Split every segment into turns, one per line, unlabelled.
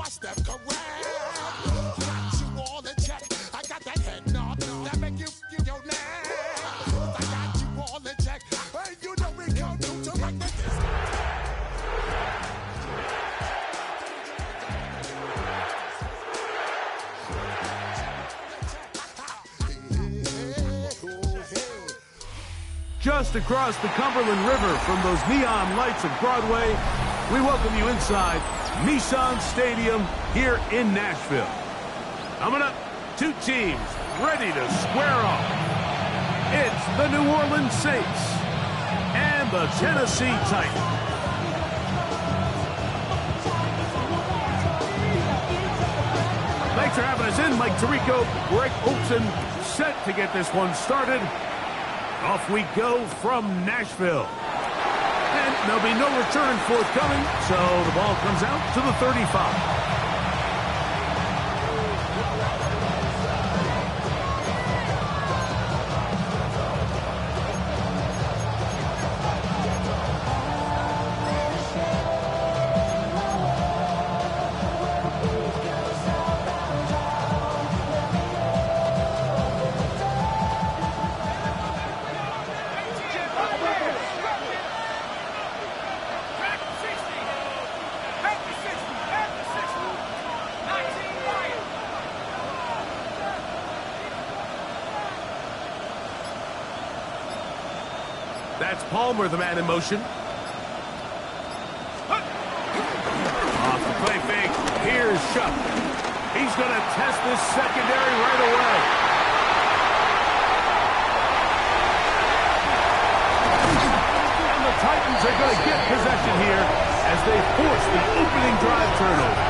I step correct. Got you all in check. I got that head knob that make you your neck. I got you all in check. Hey, you know we come to wreck the disc.
Just across the Cumberland River from those neon lights of Broadway, we welcome you inside Nissan Stadium here in Nashville. Coming up, two teams ready to square off. It's the New Orleans Saints and the Tennessee Titans. Thanks for having us in. Mike Tirico, Greg Olson, set to get this one started. Off we go from Nashville. And there'll be no return forthcoming, so the ball comes out to the 35. That's Palmer, the man in motion. Off the play fake. Here's Shuck. He's going to test this secondary right away. And the Titans are going to get possession here as they force the opening drive turnover.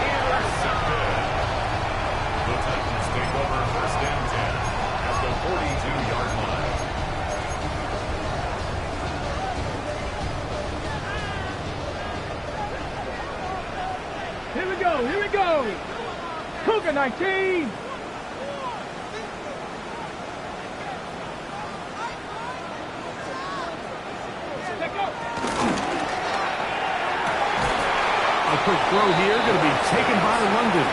Intercepted. The Titans take over first and 10 at the 42-yard line.
Here we go, here we go. Cougar 19.
A quick throw here, going to be taken by London.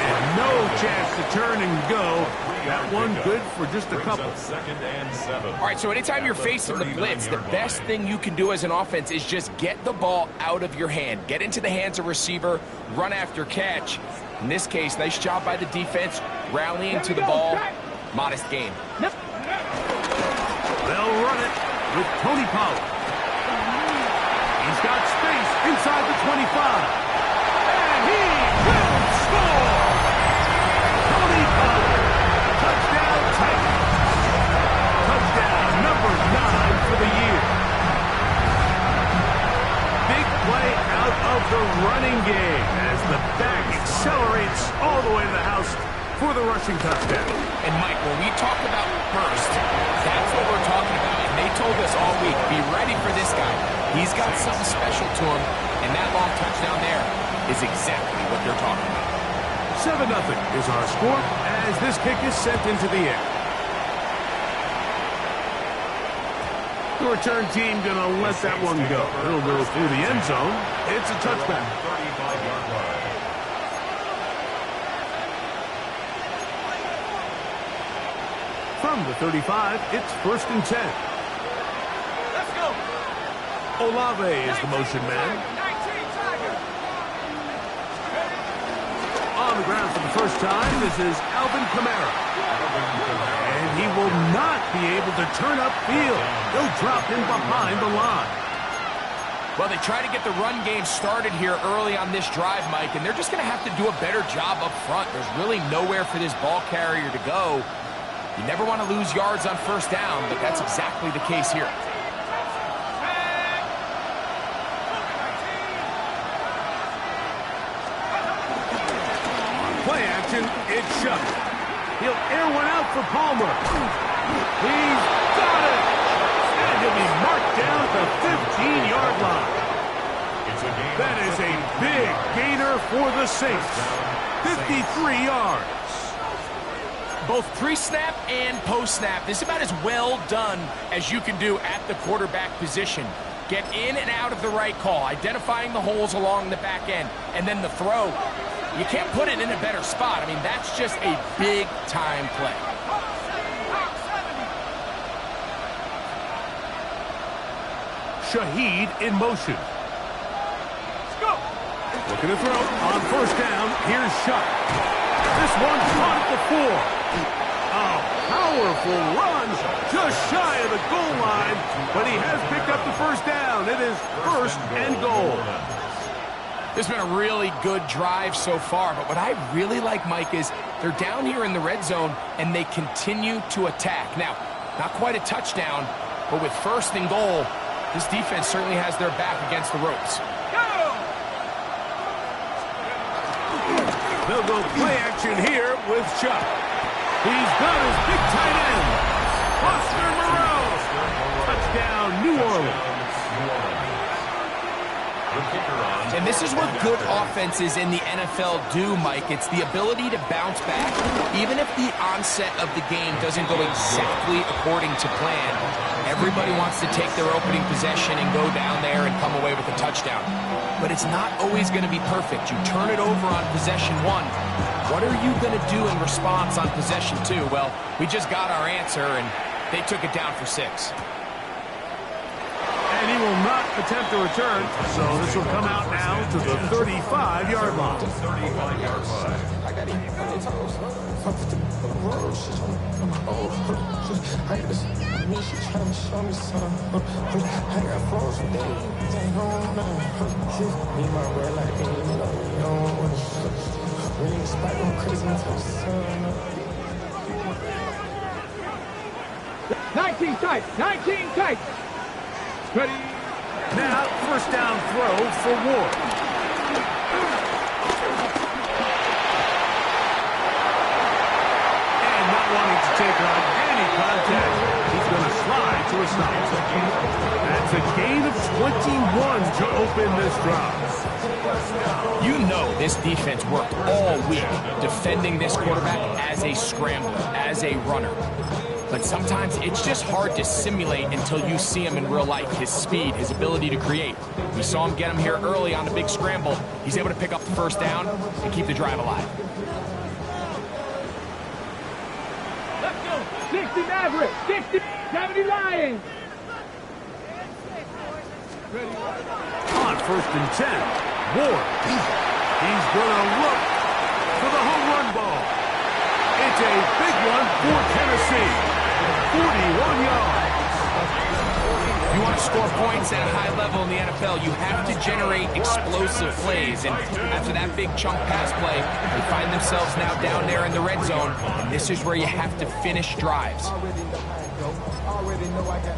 And no chance to turn and go. That one good for just a couple.
Second and 7.
All right, so anytime you're facing the blitz, the best thing you can do as an offense is just get the ball out of your hand. Get into the hands of receiver, run after catch. In this case, nice job by the defense, rallying to the ball. Modest gain.
They'll run it with Tony Pollard. He's got space inside the 25. And he will score! Tony Pollard. Touchdown Titans. Touchdown number 9 for the year. Big play out of the running game as the back accelerates all the way to the house for the rushing touchdown.
And Mike, when we talk about burst, that's what we're talking about. And they told us all week, be ready for this guy. He's got something special to him, and that long touchdown there is exactly what they're talking about.
7-0 is our score as this kick is sent into the air. The return team going to let that one go. It'll go through the end zone. It's a touchback.
35-yard line.
From the 35, it's 1st and 10.
Let's go.
Olave is the motion man.
19 Tiger.
On the ground for the first time, this is Alvin Kamara. And he will not be able to turn upfield. They'll drop him behind the line.
Well, they try to get the run game started here early on this drive, Mike, and they're just going to have to do a better job up front. There's really nowhere for this ball carrier to go. You never want to lose yards on first down, but that's exactly the case here.
Play action, it's Shuck. He'll air one out for Palmer. He's got it! And he'll be marked down at the 15-yard line. That is a big gainer for the Saints. 53 yards.
Both pre-snap and post-snap, this is about as well done as you can do at the quarterback position. Get in and out of the right call, identifying the holes along the back end, and then the throw. You can't put it in a better spot. I mean, that's just a big-time play.
Shaheed in motion. Looking to throw on first down. Here's Shot. This one caught at the 4. A powerful run just shy of the goal line, but he has picked up the first down. It is first and goal.
This has been a really good drive so far, but what I really like, Mike, is they're down here in the red zone, and they continue to attack. Now, not quite a touchdown, but with first and goal, this defense certainly has their back against the ropes.
They'll go play action here with Chuck. He's got his big tight end, Foster Moreau. Touchdown, New Orleans.
And this is what good offenses in the NFL do, Mike. It's the ability to bounce back. Even if the onset of the game doesn't go exactly according to plan, everybody wants to take their opening possession and go down there and come away with a touchdown. But it's not always going to be perfect. You turn it over on possession 1. What are you going to do in response on possession 2? Well, we just got our answer, and they took it down for 6.
And he will not attempt a return, so this will come out now to the 35-yard line.
35-yard line.
Nineteen tight. Ready.
Now, first down throw for Ward. And not wanting to take on any contact, he's going to slide to a stop. That's a gain of 21 to open this drive.
You know this defense worked all week defending this quarterback as a scrambler, as a runner. But sometimes it's just hard to simulate until you see him in real life, his speed, his ability to create. We saw him get him here early on the big scramble. He's able to pick up the first down and keep the drive alive.
Let's go. 60 Maverick. 60, 70 Lions. Ready.
On first and 10, Ward. He's going to look for the home run ball. It's a big one for Tennessee. 41 yards.
If you want to score points at a high level in the NFL, you have to generate explosive plays. And after that big chunk pass play, they find themselves now down there in the red zone. And this is where you have to finish drives.
Already know I got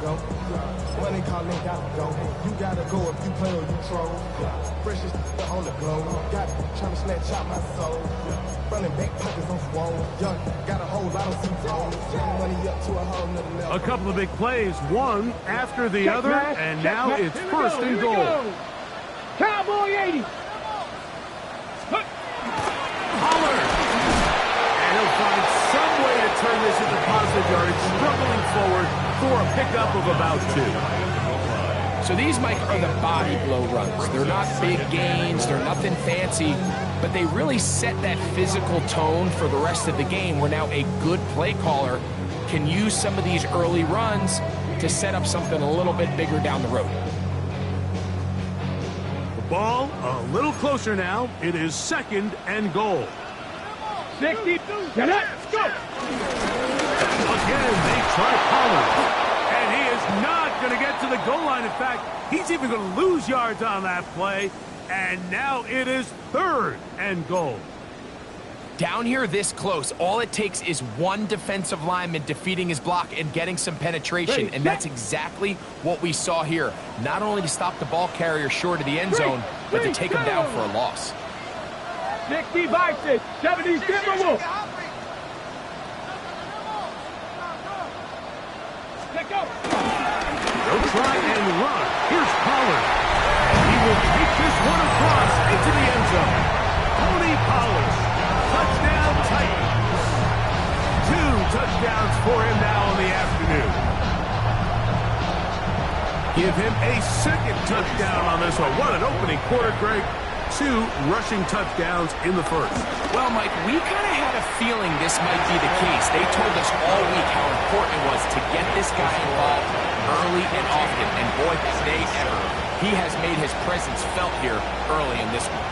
go. Money calling, gotta go. You gotta go if you play or you troll. Precious on the glow. Got trying to snatch out my soul. Running back pockets on swole. Young, got a whole lot of C-zones. Money up to a whole nother level.
A couple of big plays, one after the other, and now it's first and goal.
Cowboy 80.
Pollard. And he'll find some way to turn this into positive yardage, struggling forward for a pickup of about 2.
So these, Mike, are the body blow runs. They're not big gains, they're nothing fancy, but they really set that physical tone for the rest of the game where now a good play caller can use some of these early runs to set up something a little bit bigger down the road.
The ball a little closer now. It is second and goal.
60. Let's go.
Again, they try Pollard. And he is not going to get to the goal line. In fact, he's even going to lose yards on that play. And now it is third and goal.
Down here this close, all it takes is one defensive lineman defeating his block and getting some penetration, and that's exactly what we saw here. Not only to stop the ball carrier short of the end zone, but to take him down for a loss.
60 Bison, 70 Timberwolves. Let's go.
They'll try and run. Here's Pollard. He will take this one across into the end zone. Tony Pollard. Touchdown Titans. 2 touchdowns for him now in the afternoon. Give him a second touchdown on this one. What an opening quarter, Greg. 2 rushing touchdowns in the first.
Well, Mike, we kind of had a feeling this might be the case. They told us all week how important it was to get this guy involved early and often. And boy, have they ever. He has made his presence felt here early in this one.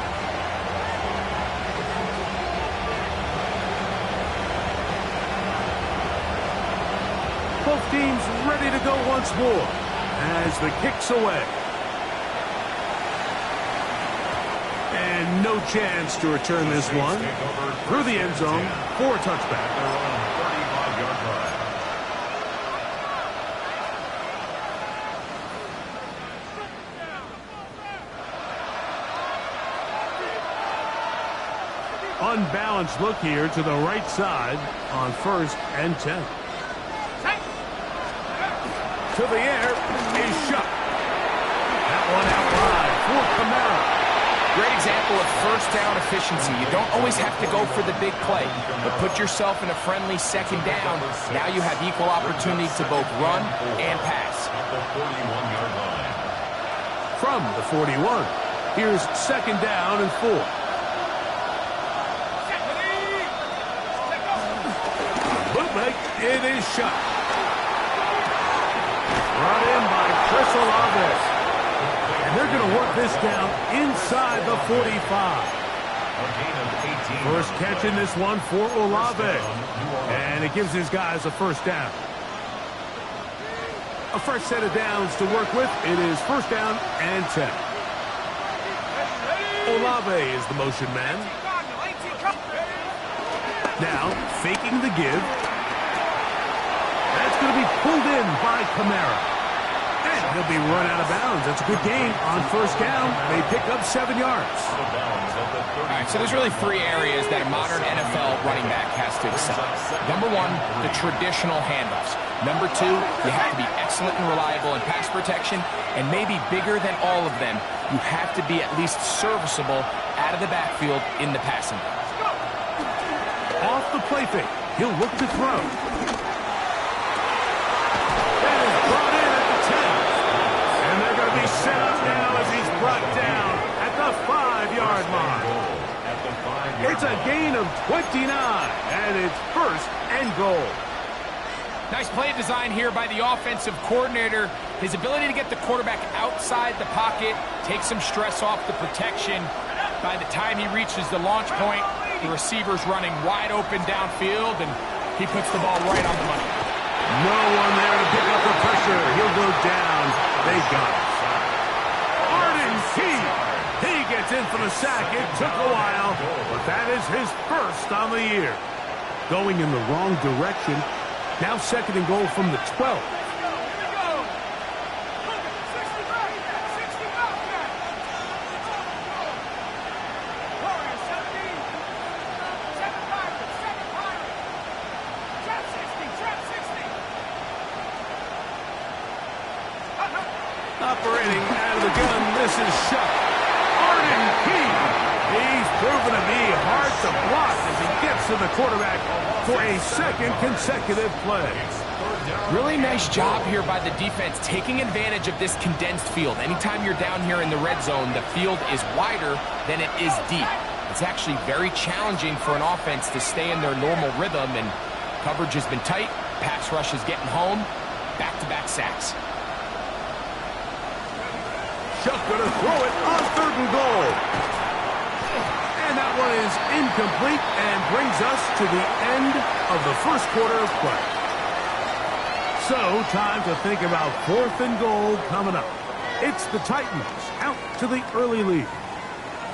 Both teams ready to go once more as the kick's away. And no chance to return this one through the end zone for a touchback. Unbalanced look here to the right side on 1st and 10. To the air, a shot. That one out wide for Kamara.
Great example of first down efficiency. You don't always have to go for the big play, but put yourself in a friendly second down. Now you have equal opportunity to both run and pass.
From the 41, here's 2nd down and 4. Bootleg, it is shot. Brought in by Chris Olave. And they're going to work this down inside the 45. First catch in this one for Olave. And it gives his guys a first down. A fresh set of downs to work with. It is 1st down and 10. Olave is the motion man. Now, faking the give. That's going to be pulled in by Kamara. And he'll be run out of bounds. That's a good gain on 1st down. They pick up 7 yards.
All right, so there's really 3 areas that a modern NFL running back has to excel. Number 1, the traditional handoffs. Number 2, you have to be excellent and reliable in pass protection. And maybe bigger than all of them, you have to be at least serviceable out of the backfield in the passing game.
Off the play fake. He'll look to throw. That is brought in at the 10. And they're going to be set up now as he's brought down at the 5-yard mark. It's a gain of 29, and it's 1st and goal.
Nice play design here by the offensive coordinator. His ability to get the quarterback outside the pocket, take some stress off the protection. By the time he reaches the launch point, the receiver's running wide open downfield, and he puts the ball right on the money.
No one there to pick up the pressure. He'll go down. They got it. Arden Key. He gets in for the sack. It took a while, but that is his 1st on the year. Going in the wrong direction. Now 2nd and goal from the 12. Operating out of the gun, this is Shuck. Arden Key. He's proven to be hard to block as he gets to the quarterback for a 2nd consecutive play.
Really nice job here by the defense, taking advantage of this condensed field. Anytime you're down here in the red zone, the field is wider than it is deep. It's actually very challenging for an offense to stay in their normal rhythm, and coverage has been tight. Pass rush is getting home. Back-to-back sacks.
Shuck going to throw it on 3rd and goal. And that one is incomplete and brings us to the end of the 1st quarter of play. So, time to think about 4th and goal coming up. It's the Titans out to the early lead.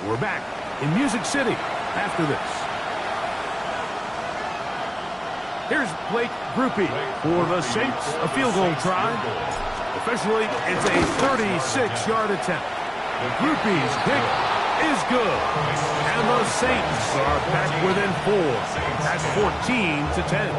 We're back in Music City after this. Here's Blake Grupe for the Saints, a field goal try. Officially, it's a 36-yard attempt. Grupe's kick is good. And the Saints are back within 4 at 14-10.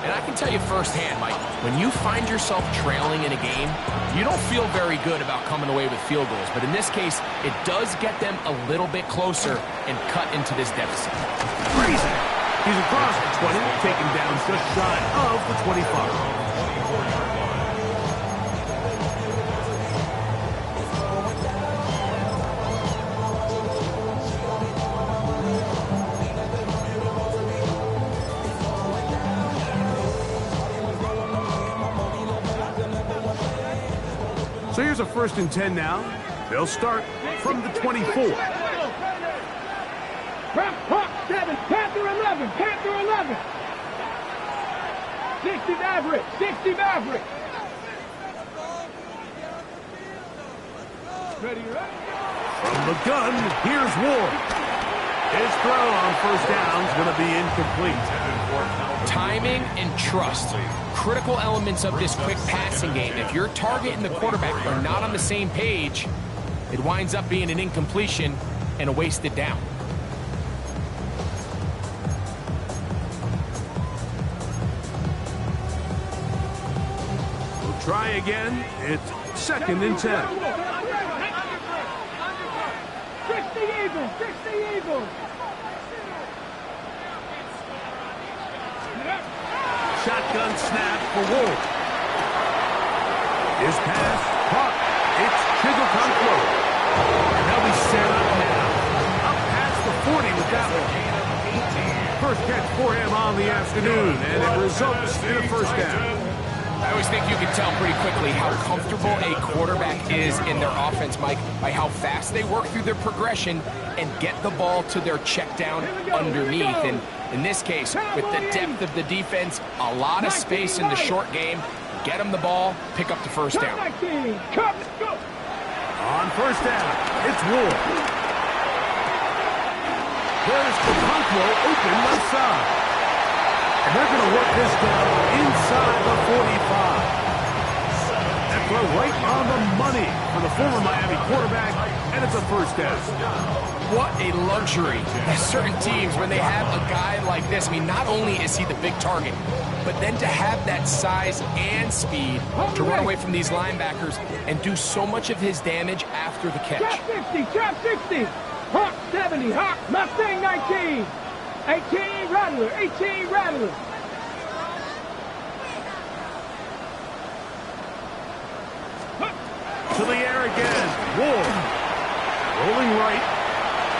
And I can tell you firsthand, Mike, when you find yourself trailing in a game, you don't feel very good about coming away with field goals. But in this case, it does get them a little bit closer and cut into this deficit.
Crazy. He's across the 20, taken down just shy of the 25. So here's a 1st and 10 now. They'll start from the 24.
Hawk 7, Panther 11, Panther 11. 60 Maverick, 60 Maverick. Ready, ready.
From the gun, here's Ward. His throw on 1st down is going to be incomplete.
Timing and trust, critical elements of this quick passing game. If your target and the quarterback are not on the same page, it winds up being an incompletion and a wasted down.
We'll try again. It's 2nd and 10.
60 Eagles, 60 Eagles.
Shotgun snap for Ward. His pass caught. It's Chizzle-Conklin. And they'll be set up now. Up past the 40 with that one. First catch for him on the afternoon, and it results in a 1st down.
I always think you can tell pretty quickly how comfortable a quarterback is in their offense, Mike, by how fast they work through their progression and get the ball to their check down underneath. And in this case, with the depth of the defense, a lot of space in the short game, get them the ball, pick up the 1st down.
On 1st down, it's Ward. There's Chizzle open left side. And they're going to work this down inside the 45. That throw right on the money for the former Miami quarterback, and it's a 1st down.
What a luxury that certain teams, when they have a guy like this, I mean, not only is he the big target, but then to have that size and speed to run away from these linebackers and do so much of his damage after the catch.
Trap 60, trap 60. Hawk 70, Hawk Mustang 19. 18 Rattler, 18 Rattler.
To the air again. Ward. Rolling right.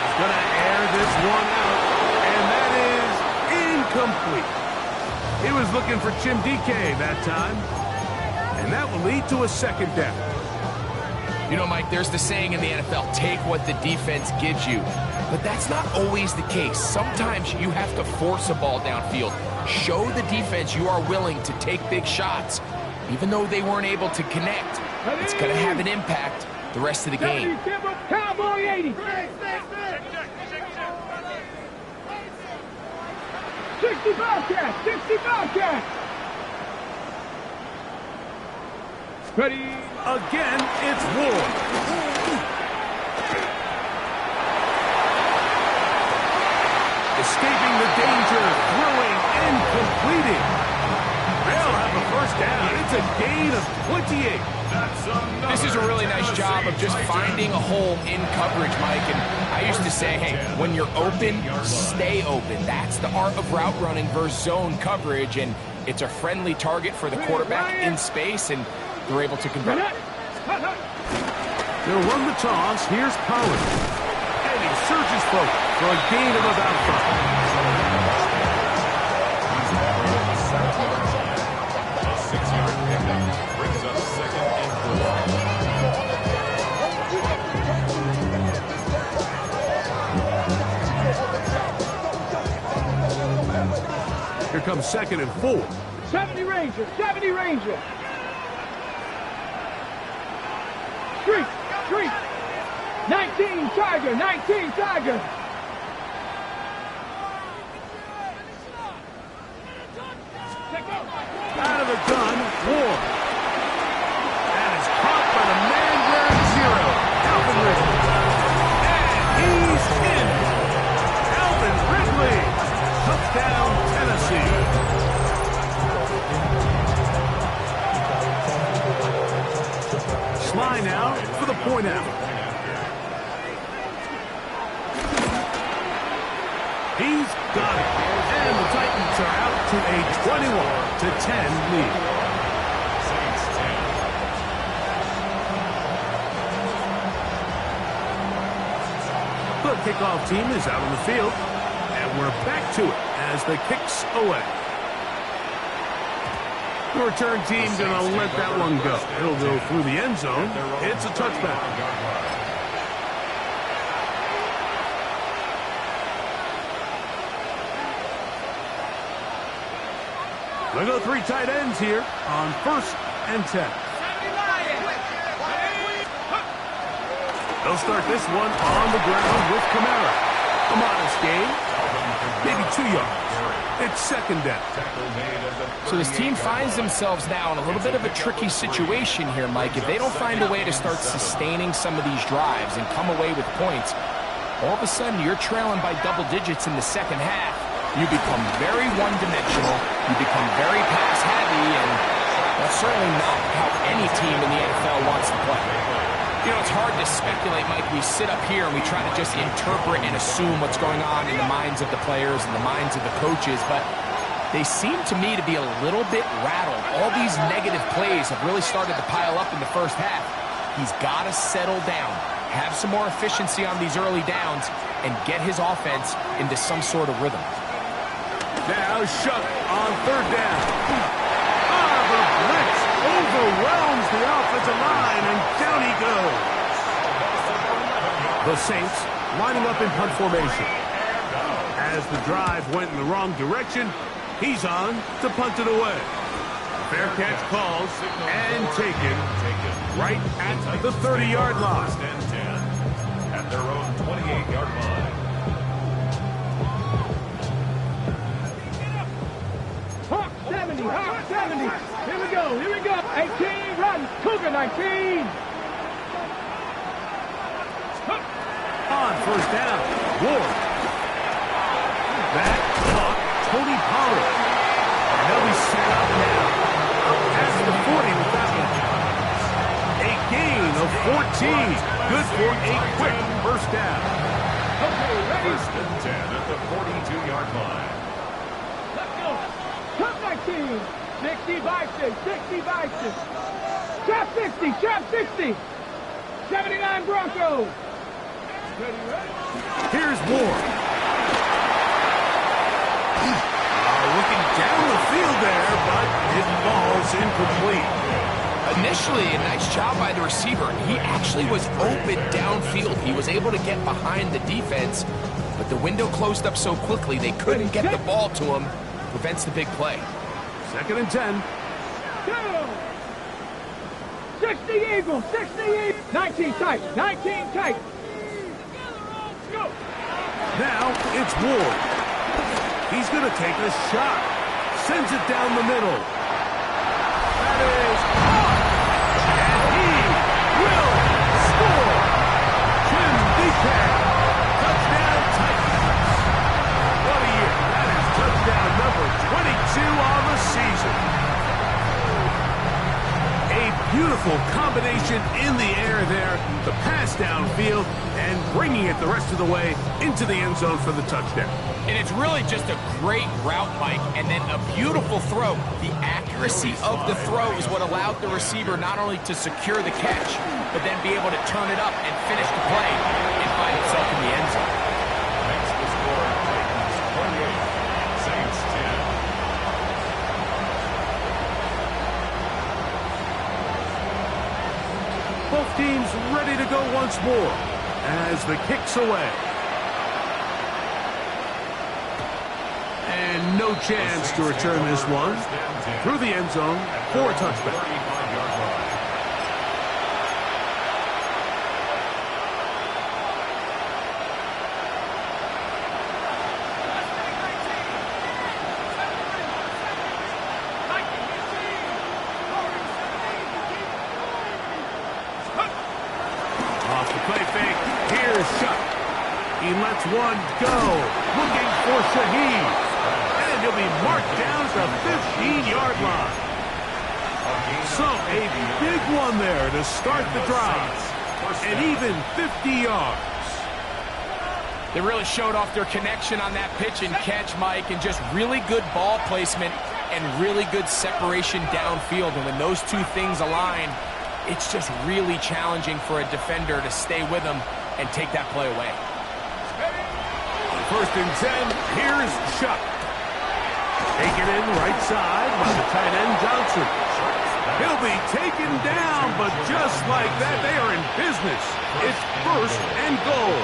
He's going to air this one out. And that is incomplete. He was looking for Jim DK that time. And that will lead to a 2nd down.
You know, Mike, there's the saying in the NFL, take what the defense gives you. But that's not always the case. Sometimes you have to force a ball downfield. Show the defense you are willing to take big shots, even though they weren't able to connect. It's going to have an impact the rest of the game.
Cowboy 80. 65 catch, 65 catch.
Ready? Again, it's Ward. Escaping the danger, throwing and completing. They'll have a 1st down. It's a gain of 28.
This is a really nice job of just finding a hole in coverage, Mike. And I used to say, hey, when you're open, stay open. That's the art of route running versus zone coverage. And it's a friendly target for the quarterback in space, and they're able to convert.
They'll run the toss. Here's Collins. And he surges forward for a gain of about 5.
A 6-yard pickup brings up 2nd and
4. Here comes 2nd and 4.
70 Ranger, 70 Ranger. Street, street. 19 Tiger, 19 Tiger.
Out of the gun, Ward. And it's caught by the man wearing 0, Alvin Ridley. And he's in. Alvin Ridley. Touchdown, Tennessee. Sly now for the point out. He's got it. And the Titans are out to a 21-10 lead. The kickoff team is out on the field, and we're back to it as the kick's away. The return team going to let that one go. It'll go through the end zone. It's a touchback. They'll go 3 tight ends here on 1st and 10. They'll start this one on the ground with Kamara. A modest gain, maybe 2 yards. It's 2nd down.
So this team finds themselves now in a little bit of a tricky situation here, Mike. If they don't find a way to start sustaining some of these drives and come away with points, all of a sudden you're trailing by double digits in the second half. You become very one-dimensional. You become very pass-heavy, and that's certainly not how any team in the NFL wants to play. You know, it's hard to speculate, Mike. We sit up here and we try to just interpret and assume what's going on in the minds of the players and the minds of the coaches, but they seem to me to be a little bit rattled. All these negative plays have really started to pile up in the first half. He's got to settle down, have some more efficiency on these early downs, and get his offense into some sort of rhythm.
Now Shuck on 3rd down. The blitz overwhelms the offensive line, and down he goes. The Saints lining up in punt formation. As the drive went in the wrong direction, he's on to punt it away. Fair catch calls and taken right at the 30-yard line.
At their own 28-yard line.
Hawk 70, Hawk 70. Here we go, here we go. 18, run, Cougar 19.
On 1st down, Ward. Back caught Tony Pollard. And they'll be set up now. Past the 40 with that one. A gain of 14. Good for a quick 1st down.
Okay, ready?
1st and 10 at the 42-yard line.
Let's go. Top 19. 60 Bison, 60 Bison. Trap 60, trap 60. 79 Broncos. Ready, ready?
Here's Ward. Looking down the field there, but it falls incomplete.
Initially, a nice job by the receiver. He actually was open downfield. He was able to get behind the defense, but the window closed up so quickly they couldn't get the ball to him. Prevents the big play.
2nd and 10.
Go. 60 Eagles, 60 Eagles. 19 tight, 19 tight. Go.
Now it's Ward. He's going to take a shot. Sends it down the middle. That is caught. And he will score. Jim Deacon. Touchdown Titans. What a year. That is touchdown number 22 on the season. A beautiful combination in the air there. The pass downfield and bringing it the rest of the way into the end zone for the touchdown.
And it's really just a great route, Mike, and then a beautiful throw. The accuracy of the throw is what allowed the receiver not only to secure the catch, but then be able to turn it up and finish the play and find himself in the end zone.
Makes the score Titans 28, Saints 10.
Both teams ready to go once more as the kick's away. And no chance to return this one through the end zone for a touchback. Off the play fake, here's Shuck. He lets one go, looking for Shaheed. And he'll be marked down at the 15-yard line. So a big one there to start the drive. And even 50 yards.
They really showed off their connection on that pitch and catch, Mike, and just really good ball placement and really good separation downfield. And when those two things align, it's just really challenging for a defender to stay with them and take that play away.
1st and 10, here's Shuck. Taken in right side by the tight end Johnson. He'll be taken down, but just like that, they are in business. It's 1st and goal.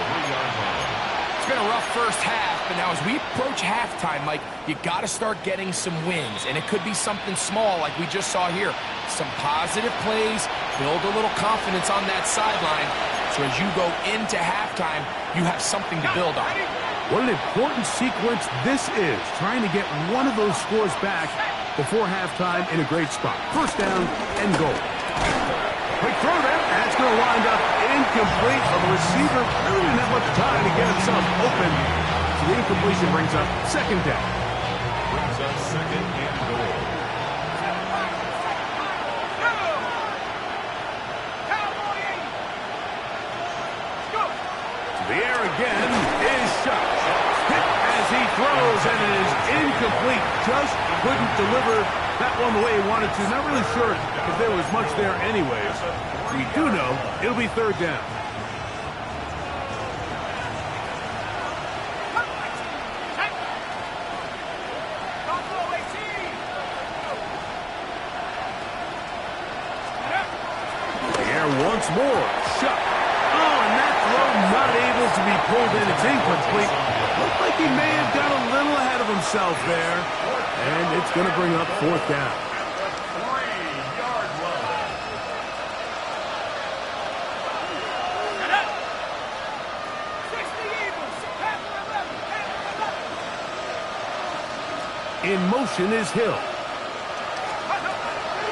It's been a rough first half, but now as we approach halftime, Mike, you got to start getting some wins, and it could be something small like we just saw here. Some positive plays, build a little confidence on that sideline, so as you go into halftime, you have something to build on.
What an important sequence this is, trying to get one of those scores back before halftime in a great spot. 1st down and goal. Quick throw there. That's going to wind up incomplete. The receiver really didn't have much time to get himself open. So the incompletion brings up 2nd down.
Brings us 2nd and goal.
The air again is shot. Hit as he throws, and it is incomplete. Just couldn't deliver that one the way he wanted to. Not really sure if there was much there anyways. We do know it'll be 3rd down. The air once more. Shot. Not able to be pulled in. It's incomplete. Looked like he may have got a little ahead of himself there. And it's going to bring up 4th down.
3-yard line.
In motion is Hill.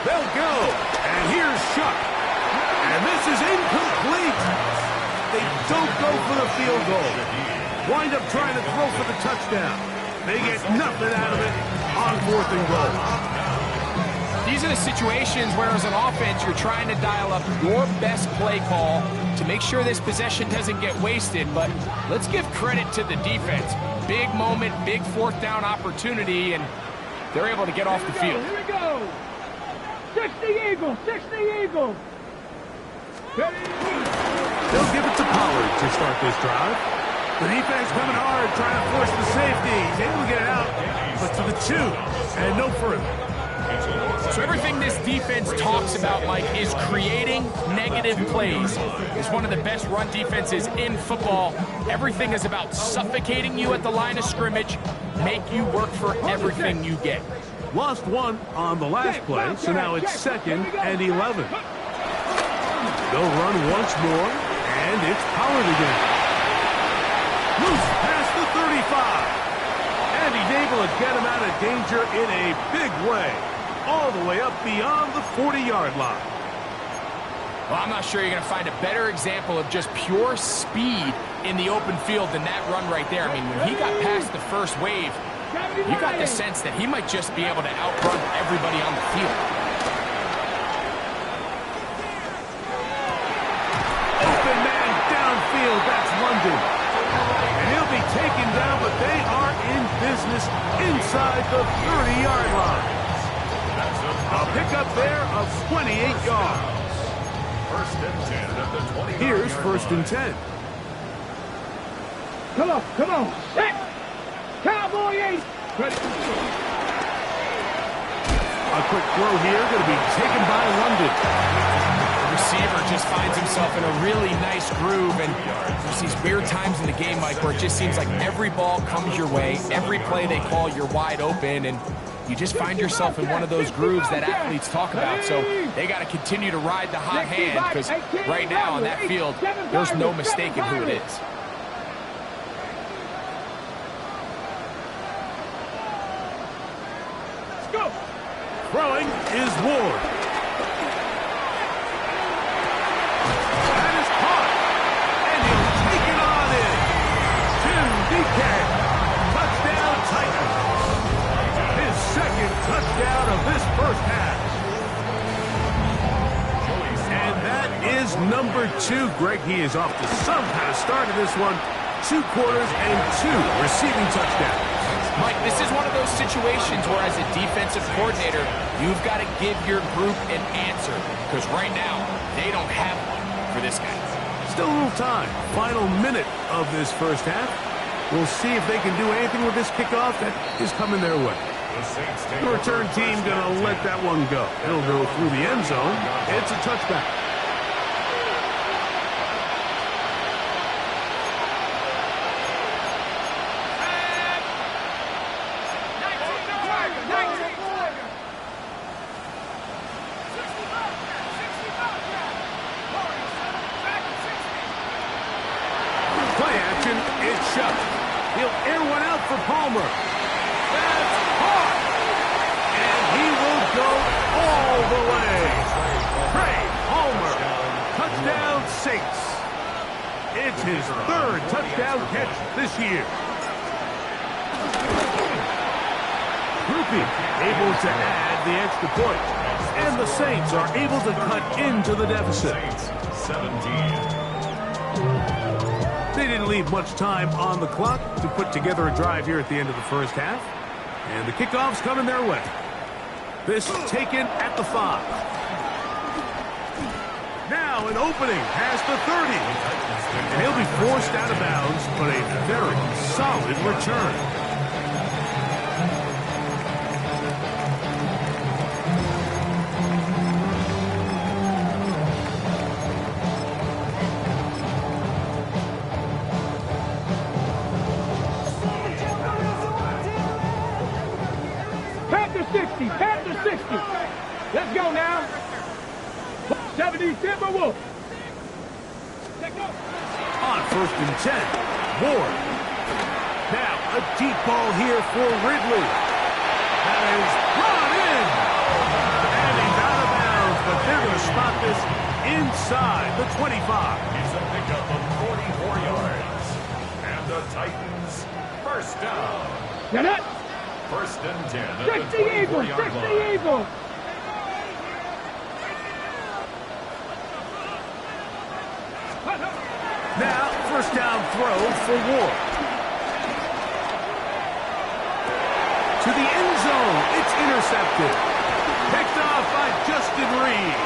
They'll go. And here's Shuck. And this is incomplete. They don't go for the field goal. Wind up trying to throw for the touchdown. They get nothing out of it on 4th and goal.
These are the situations where as an offense you're trying to dial up your best play call to make sure this possession doesn't get wasted, but let's give credit to the defense. Big moment, big 4th down opportunity, and they're able to get off the field.
Here we go. 60 Eagles, 60 Eagles.
They'll give it to Pollard to start this drive. The defense coming hard, trying to force the safety. He's able to get it out, but to the 2, and no further.
So everything this defense talks about, Mike, is creating negative plays. It's one of the best run defenses in football. Everything is about suffocating you at the line of scrimmage, make you work for everything you get.
Lost 1 on the last play, so now it's 2nd and 11. They'll run once more, and it's Pollard again. Loose past the 35. And he's able to get him out of danger in a big way. All the way up beyond the 40-yard line.
Well, I'm not sure you're going to find a better example of just pure speed in the open field than that run right there. I mean, when he got past the first wave, you got the sense that he might just be able to outrun everybody on the field.
Open man downfield, that's London. And he'll be taken down, but they are in business inside the 30-yard line. A pickup there of 28 yards.
1st and 10 at the 20.
Here's 1st and 10.
Come on, set. Cowboy 8. Ready.
A quick throw here, going to be taken by London.
The receiver just finds himself in a really nice groove, and there's these weird times in the game, Mike, where it just seems like every ball comes your way, every play they call, you're wide open, and you just find yourself in one of those grooves that athletes talk about. So they got to continue to ride the hot hand, because right now on that field, there's no mistaking who it is.
Let's go.
Throwing is Ward. That is caught. And he'll take it on in. Jim DK. Touchdown Titans. His 2nd touchdown of this first half. And that is number 2. Greg, he is off to some kind of start in this one. 2 quarters and 2 receiving touchdowns.
Mike, this is one of those situations where as a defensive coordinator, you've got to give your group an answer, because right now, they don't have one for this guy.
Still a little time. Final minute of this first half. We'll see if they can do anything with this kickoff that is coming their way.
The Saints take
The return
over
team
first
going
and
to let
10.
that one go. It'll go through the end zone. It's a touchback. Play action. It's shut. He'll air one out for Palmer. That's caught. And he will go all the way. Trey Palmer. Touchdown Saints. It's his third touchdown catch this year. Groupie able to add the extra point. And the Saints are able to cut into the deficit.
Saints 17.
They didn't leave much time on the clock to put together a drive here at the end of the first half. And the kickoff's coming their way. This taken at the 5. Now an opening past the 30. And he'll be forced out of bounds, but a very solid return.
Panther 60. Let's go now. 70 Timberwolves.
On 1st and 10, Ward. Now a deep ball here for Ridley. That is brought in. And he's out of bounds, but they're going to spot this inside the 25.
It's a pickup of 44 yards. And the Titans first down.
Now that.
First and 10 at
60
the
Eagles.
24-yard
60
line.
Eagles.
Now, first down throw for Ward. To the end zone. It's intercepted. Picked off by Justin Reed.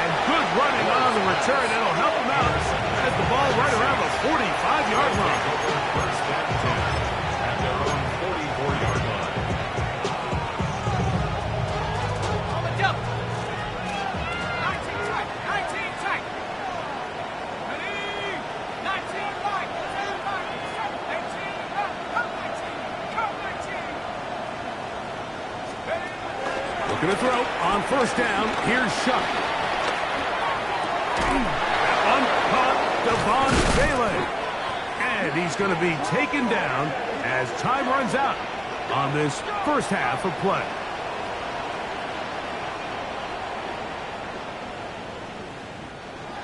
And good running on the return. That'll help him out. Has the ball right around the 45-yard line.
First and 10 at their own 44-yard line.
Looking to throw on first down. Here's Shuck. That one caught Devon Bailey. And he's going to be taken down as time runs out on this first half of play.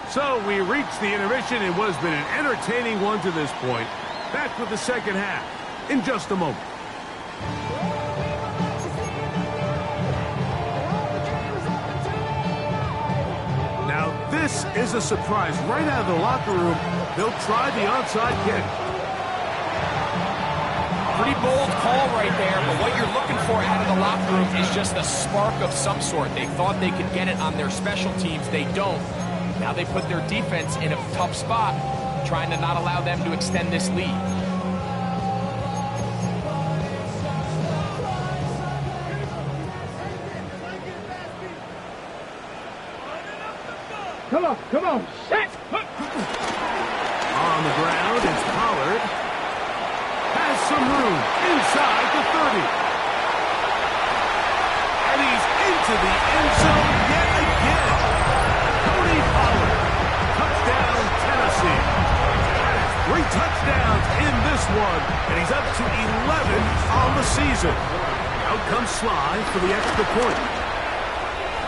So we reach the intermission in what has been an entertaining one to this point. Back with the second half in just a moment. Now this is a surprise. Right out of the locker room, they'll try the onside kick.
Pretty bold call right there, but what you're looking for out of the locker room is just a spark of some sort. They thought they could get it on their special teams. They don't. Now they put their defense in a tough spot, trying to not allow them to extend this lead.
Come on, set.
On the ground, it's Pollard. Has some room inside the 30. And he's into the end zone yet again. Cody Pollard. Touchdown, Tennessee. 3 touchdowns in this one, and he's up to 11 on the season. Out comes Sly for the extra point.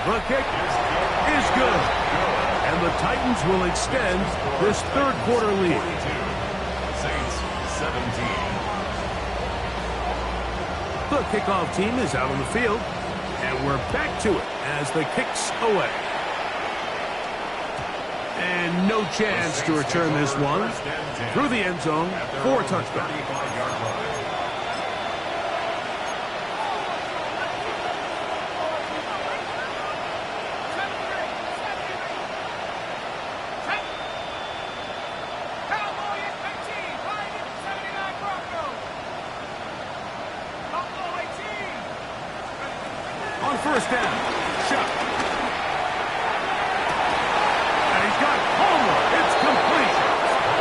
The kick is good. And the Titans will extend this third quarter lead.
Saints 17.
The kickoff team is out on the field, and we're back to it as the kick's away. And no chance to return this one through the end zone for a touchback.
35-yard line.
On first down, Shuck. And he's got Homer. It's complete.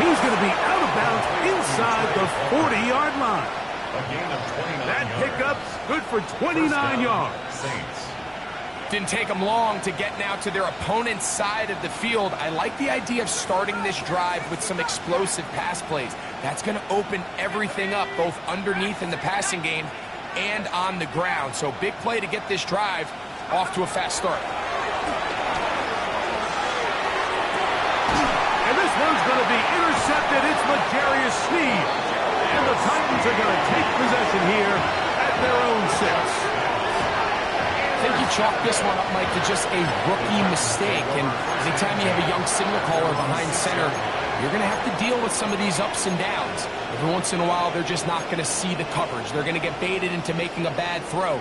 He's going to be out of bounds inside the 40-yard line.
A gain of 29
That
yards.
pickup's good for 29 yards.
Saints.
Didn't take them long to get now to their opponent's side of the field. I like the idea of starting this drive with some explosive pass plays. That's going to open everything up, both underneath in the passing game and on the ground. So big play to get this drive off to a fast start.
And this one's going to be intercepted. It's L'Jarius Sneed. And the Titans are going to take possession here at their own 6.
I think you chalk this one up, Mike, to just a rookie mistake. And anytime you have a young signal caller behind center, you're going to have to deal with some of these ups and downs. Every once in a while, they're just not going to see the coverage. They're going to get baited into making a bad throw.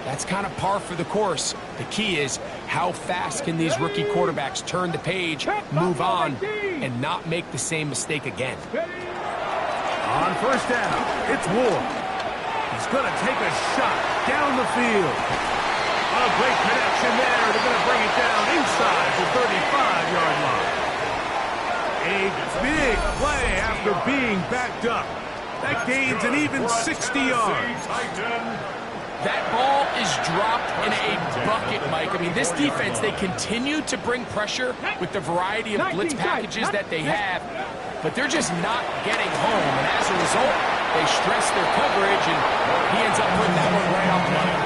That's kind of par for the course. The key is how fast can these rookie quarterbacks turn the page, move on, and not make the same mistake again.
On first down, it's Ward. He's going to take a shot down the field. A great connection there. They're going to bring it down inside the 35-yard line. A big play after being backed up. That gains an even 60 yards.
That ball is dropped in a bucket, Mike. I mean, this defense, they continue to bring pressure with the variety of blitz packages that they have, but they're just not getting home. And as a result, they stress their coverage, and he ends up putting that one right off the money.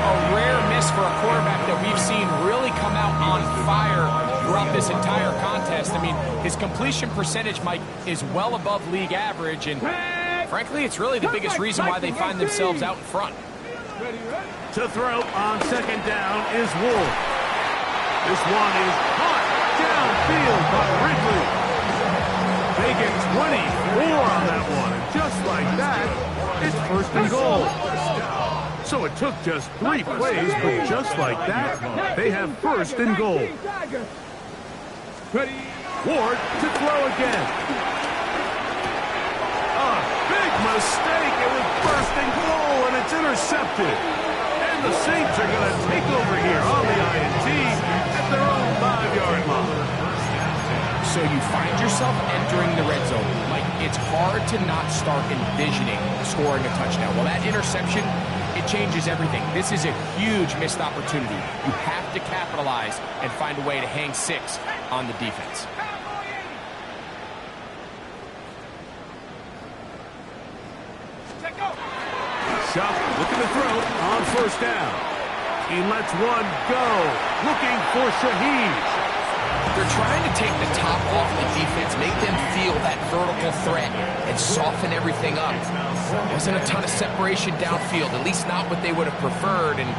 A rare miss for a quarterback that we've seen really come out on fire throughout this entire contest. I mean, his completion percentage, Mike, is well above league average, and frankly, it's really the biggest reason why they find themselves out in front.
To throw on second down is Ward. This one is caught downfield by Ridley. They get 24 on that one, and just like that, it's first and goal. So it took just 3 plays, but just like that, they have first and goal. Ward to throw again. A big mistake. It was first and goal, and it's intercepted. And the Saints are going to take over here on the INT at their own 5-yard line.
So you find yourself entering the red zone. Like, it's hard to not start envisioning scoring a touchdown. Well, that interception, it changes everything. This is a huge missed opportunity. You have to capitalize and find a way to hang 6 on the defense.
Shuck looking to throw on first down. He lets one go, looking for Shaheed.
They're trying to take the top off the defense, make them feel that vertical threat, and soften everything up. Wasn't a ton of separation downfield, at least not what they would have preferred, and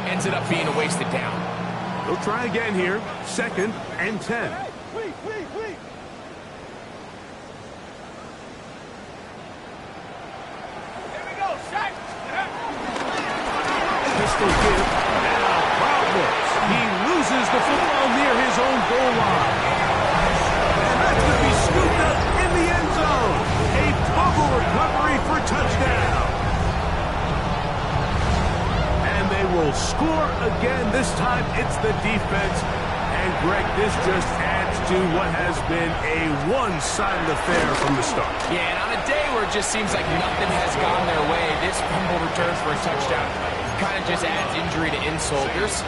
ends it up being a wasted down.
They'll try again here, 2nd and 10. Pistol give, now problems. He loses the football near his own goal line. And that's going to be scooped up in the end zone. A bubble recovery for touchdown. And they will score again. This time it's the defense. And Greg, this just adds to what has been a one-sided affair from the start.
Yeah, and on a day where it just seems like nothing has gone their way, this fumble return for a touchdown kind of just adds injury to insult. There's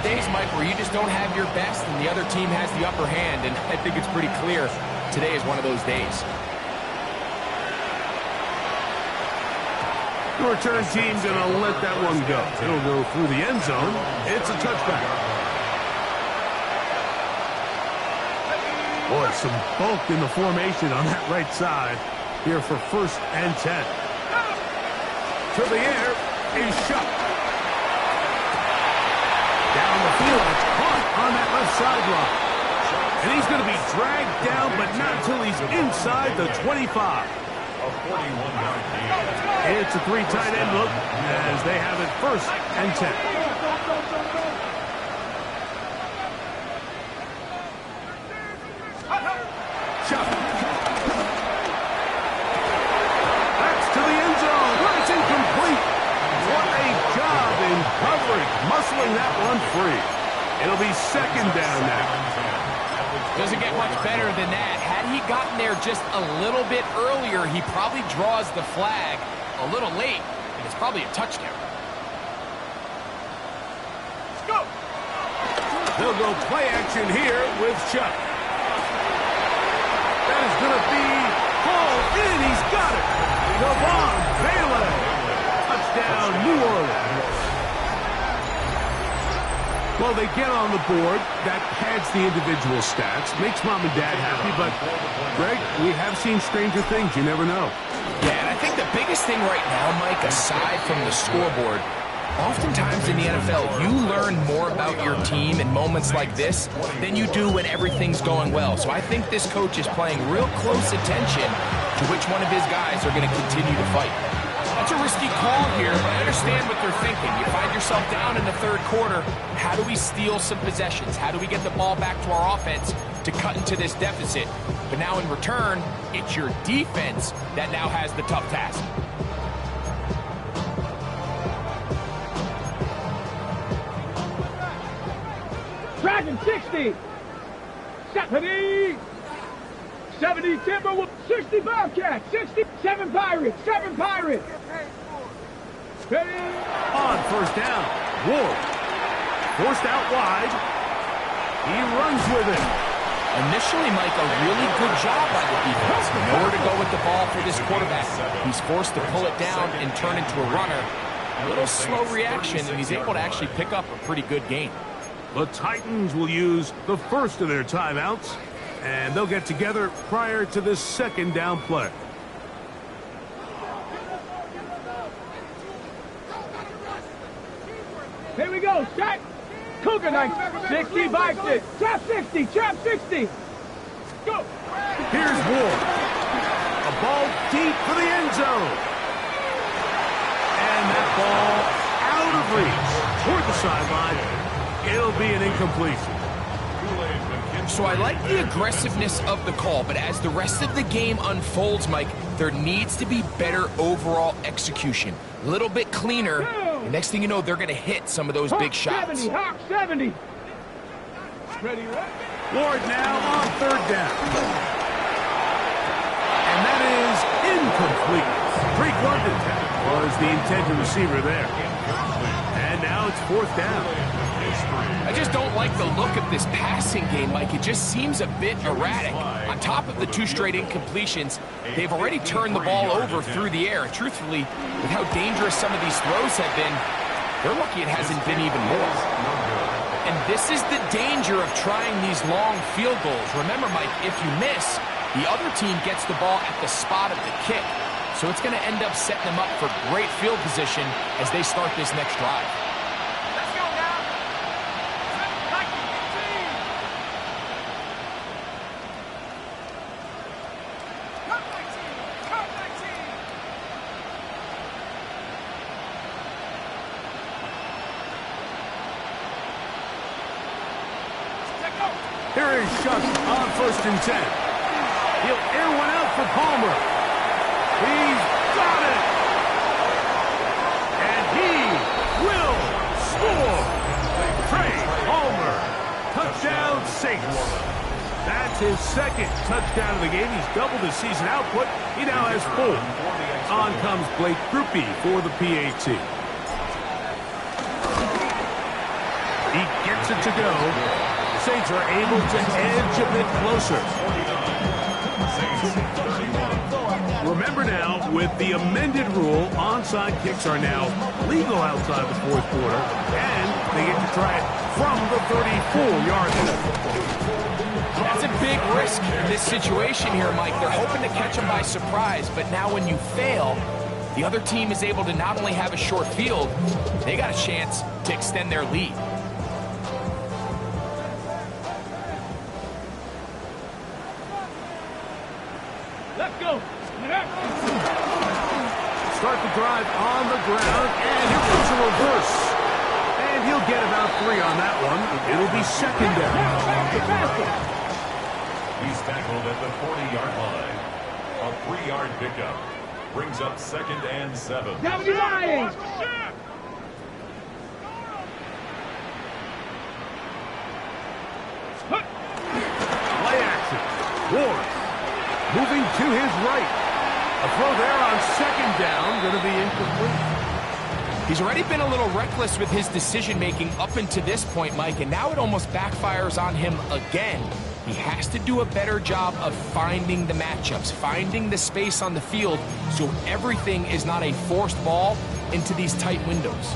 days, Mike, where you just don't have your best and the other team has the upper hand, and I think it's pretty clear today is one of those days.
The return team's going to let that one go. It'll go through the end zone. It's a touchback. Boy, some bulk in the formation on that right side here for 1st and 10. To the air is Shuck. Down the field, it's caught on that left sideline. And he's going to be dragged down, but not until he's inside the 25. It's a 3 tight end look as they have it 1st and 10. Shuck. That's to the end zone, but it's incomplete. What a job in coverage It'll be second down now.
Doesn't get much better than that. Had he gotten there just a little bit earlier, he probably draws the flag a little late, and it's probably a touchdown.
Let's go. They'll go play action here with Chuck. That is going to be hauled in. He's got it. Devon Bailey. Touchdown, New Orleans. Well, they get on the board. That pads the individual stats. Makes mom and dad happy. But, Greg, we have seen stranger things. You never know.
Yeah, and I think the biggest thing right now, Mike, aside from the scoreboard, oftentimes in the NFL, you learn more about your team in moments like this than you do when everything's going well. So I think this coach is paying real close attention to which one of his guys are going to continue to fight. That's a risky call here, but I understand what they're thinking. You find yourself down in the third quarter. How do we steal some possessions? How do we get the ball back to our offense to cut into this deficit? But now in return, it's your defense that now has the tough task.
Dragon 60. 70 Timberwolves. 60 Bobcats. 67 Pirates. 7 Pirates.
On first down, Ward. Forced out wide. He runs with it.
Initially, Mike, a really good job by the defense. Nowhere to go with the ball for this quarterback. He's forced to pull it down and turn into a runner. A little slow reaction, and he's able to actually pick up a pretty good gain.
The Titans will use the first of their timeouts, and they'll get together prior to this second down play.
Here we go. Set. Cougar Knights. 60 by 6. Trap 60. Trap 60. Go.
Here's Ward. A ball deep for the end zone. And that ball out of reach toward the sideline. It'll be an incompletion.
So I like the aggressiveness of the call, but as the rest of the game unfolds, Mike, there needs to be better overall execution. A little bit cleaner. And next thing you know, they're going to hit some of those big shots.
70, Hawk 70. Ready,
Ward now on third down. And that is incomplete. Drake London was the intended receiver there. And now it's fourth down.
I just don't like the look of this passing game, Mike. It just seems a bit erratic. On top of the 2 straight incompletions, they've already turned the ball over through the air. And truthfully, with how dangerous some of these throws have been, they're lucky it hasn't been even more. And this is the danger of trying these long field goals. Remember, Mike, if you miss, the other team gets the ball at the spot of the kick. So it's going to end up setting them up for great field position as they start this next drive.
Here is Shuck on 1st and 10. He'll air one out for Palmer. He's got it. And he will score. Trey Palmer. Touchdown Saints. That's his second touchdown of the game. He's doubled his season output. He now has 4. On comes Blake Grupe for the PAT. He gets it to go. Saints are able to edge a bit closer. Remember now, with the amended rule, onside kicks are now legal outside the fourth quarter, and they get to try it from the 34-yard line.
That's a big risk in this situation here, Mike. They're hoping to catch them by surprise, but now when you fail, the other team is able to not only have a short field, they got a chance to extend their lead.
Let's go.
Start the drive on the ground, and here comes a reverse. And he'll get about 3 on that one. It'll be second down.
He's tackled at the 40-yard line. A 3-yard pickup brings up 2nd and 7.
W Lions.
his right. A throw there on second down, going to be incomplete.
He's already been a little reckless with his decision-making up until this point, Mike, and now it almost backfires on him again. He has to do a better job of finding the matchups, finding the space on the field so everything is not a forced ball into these tight windows.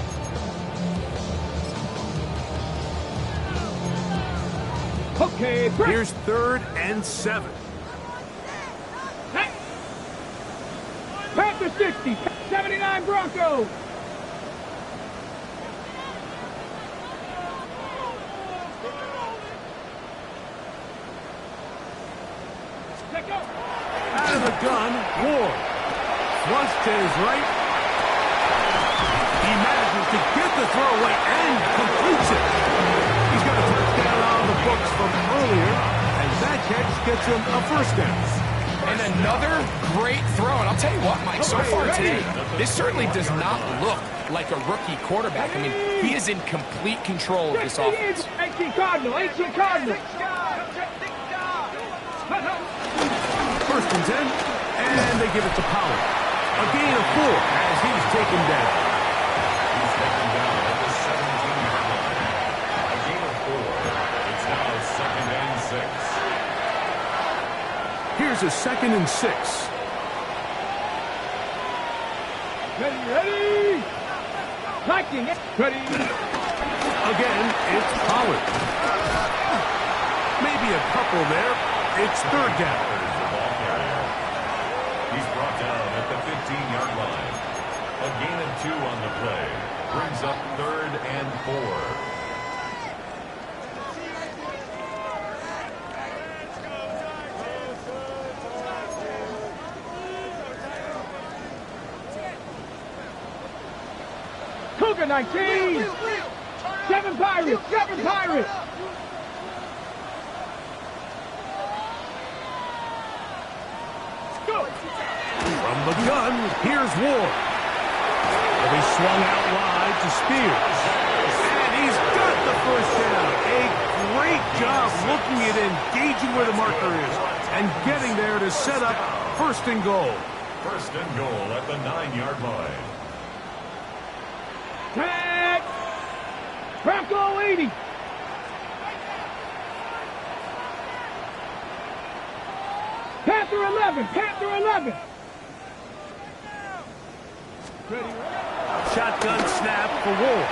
Okay, break.
Here's 3rd and 7.
Hey. Panther 60, 79 Broncos.
Out of the gun, Ward. Once to his right. He manages to get the throw away and completes it. He's got a touchdown on the books from earlier, and that catch gets him a first down.
And another great throw. And I'll tell you what, Mike, so far today, this certainly does not look like a rookie quarterback. I mean, he is in complete control of this offense.
18 Cardinal, 18 Cardinal.
1st and 10, and they give it to Pollard. A gain of 4 as he's taken down.
He's taken down at the 17-yard line. A gain of 4. It's now 2nd and 6.
Here's a 2nd and 6.
Ready. Liking it. Ready.
Again, it's Pollard. Maybe a couple there. It's 3rd down.
There's the ball carrier. He's brought down at the 15-yard line. A gain of 2 on the play. Brings up 3rd and 4.
Cougar 19. 7 Pirates, 7 Pirates.
From the gun, here's Ward. Will be swung out wide to Spears. And he's got the first down. A great job looking at engaging where the marker is and getting there to set up 1st and goal.
1st and goal at the 9-yard line.
Tag. Bronco 80. Panther 11, Panther 11.
Shotgun snap for Ward.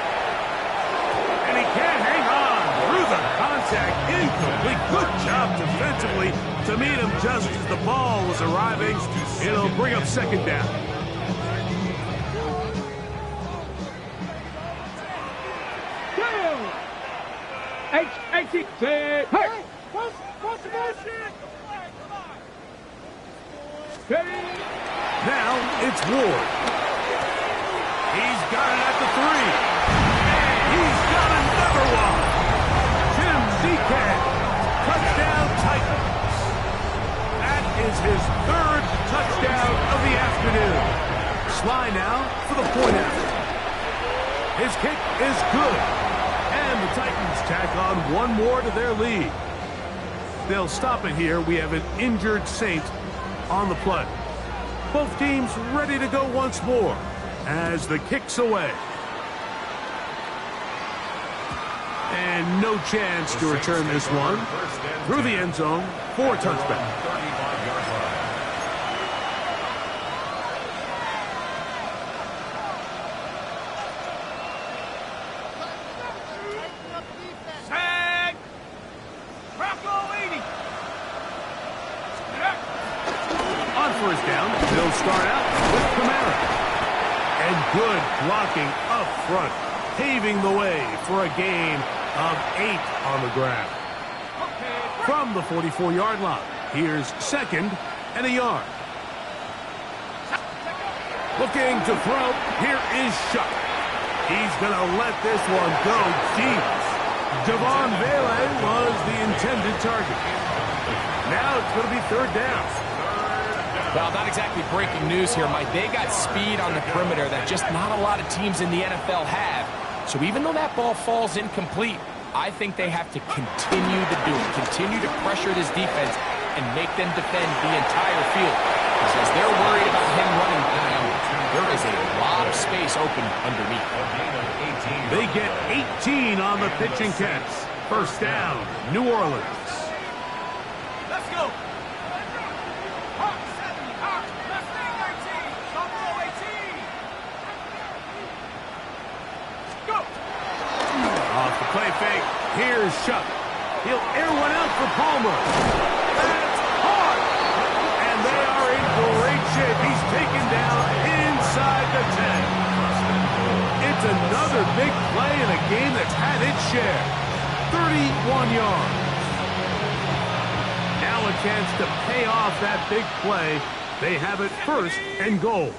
And he can't hang on through the contact. Incomplete. Good job defensively to meet him just as the ball was arriving. It'll bring up 2nd down.
H-A-T. Say, hey.
Now it's Ward. He's got it at the 3. And he's got another one. Jim Zekan. Touchdown Titans. That is his 3rd touchdown of the afternoon. Sly now for the point after. His kick is good. And the Titans tack on 1 more to their lead. They'll stop it here. We have an injured Saint on the play. Both teams ready to go once more as the kick's away. And no chance to return this one through the end zone for a touchback.
35-yard line.
Tag. Bronco 80.
On 1st down, they'll start out with Kamara. And good blocking up front, paving the way for a gain of 8 on the ground. From the 44-yard line, here's 2nd and a yard. Looking to throw, here is Shuck. He's going to let this one go deep. Javon Vele was the intended target. Now it's going to be 3rd down.
Well, not exactly breaking news here, Mike. They got speed on the perimeter that just not a lot of teams in the NFL have. So even though that ball falls incomplete, I think they have to continue to do it, continue to pressure this defense and make them defend the entire field. Because as they're worried about him running down, there is a lot of space open underneath.
They get 18 on the pitch and catch. First down, New Orleans.
Let's go. Hawk 70, Hawk, Mustang 19, Buffalo 18. Go.
Off the play fake, here's Shuck. He'll air one out for Palmer. That's hard. And they are in great shape. He's taken down inside the 10. It's another big play in a game that's had its share. 31 yards. Now a chance to pay off that big play. They have it first and goal.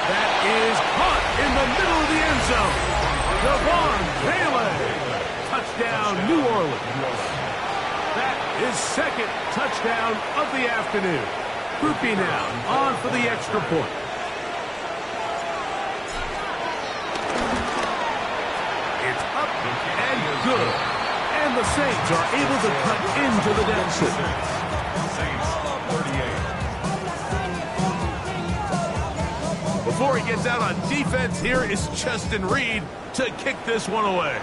That is caught in the middle of the end zone. Javon Bailey. Touchdown, New Orleans. That is second touchdown of the afternoon. Groupie now on for the extra point. It's up and good. And the Saints are able to cut into the deficit.
Saints 38.
Before he gets out on defense, here is Justin Reed to kick this one away.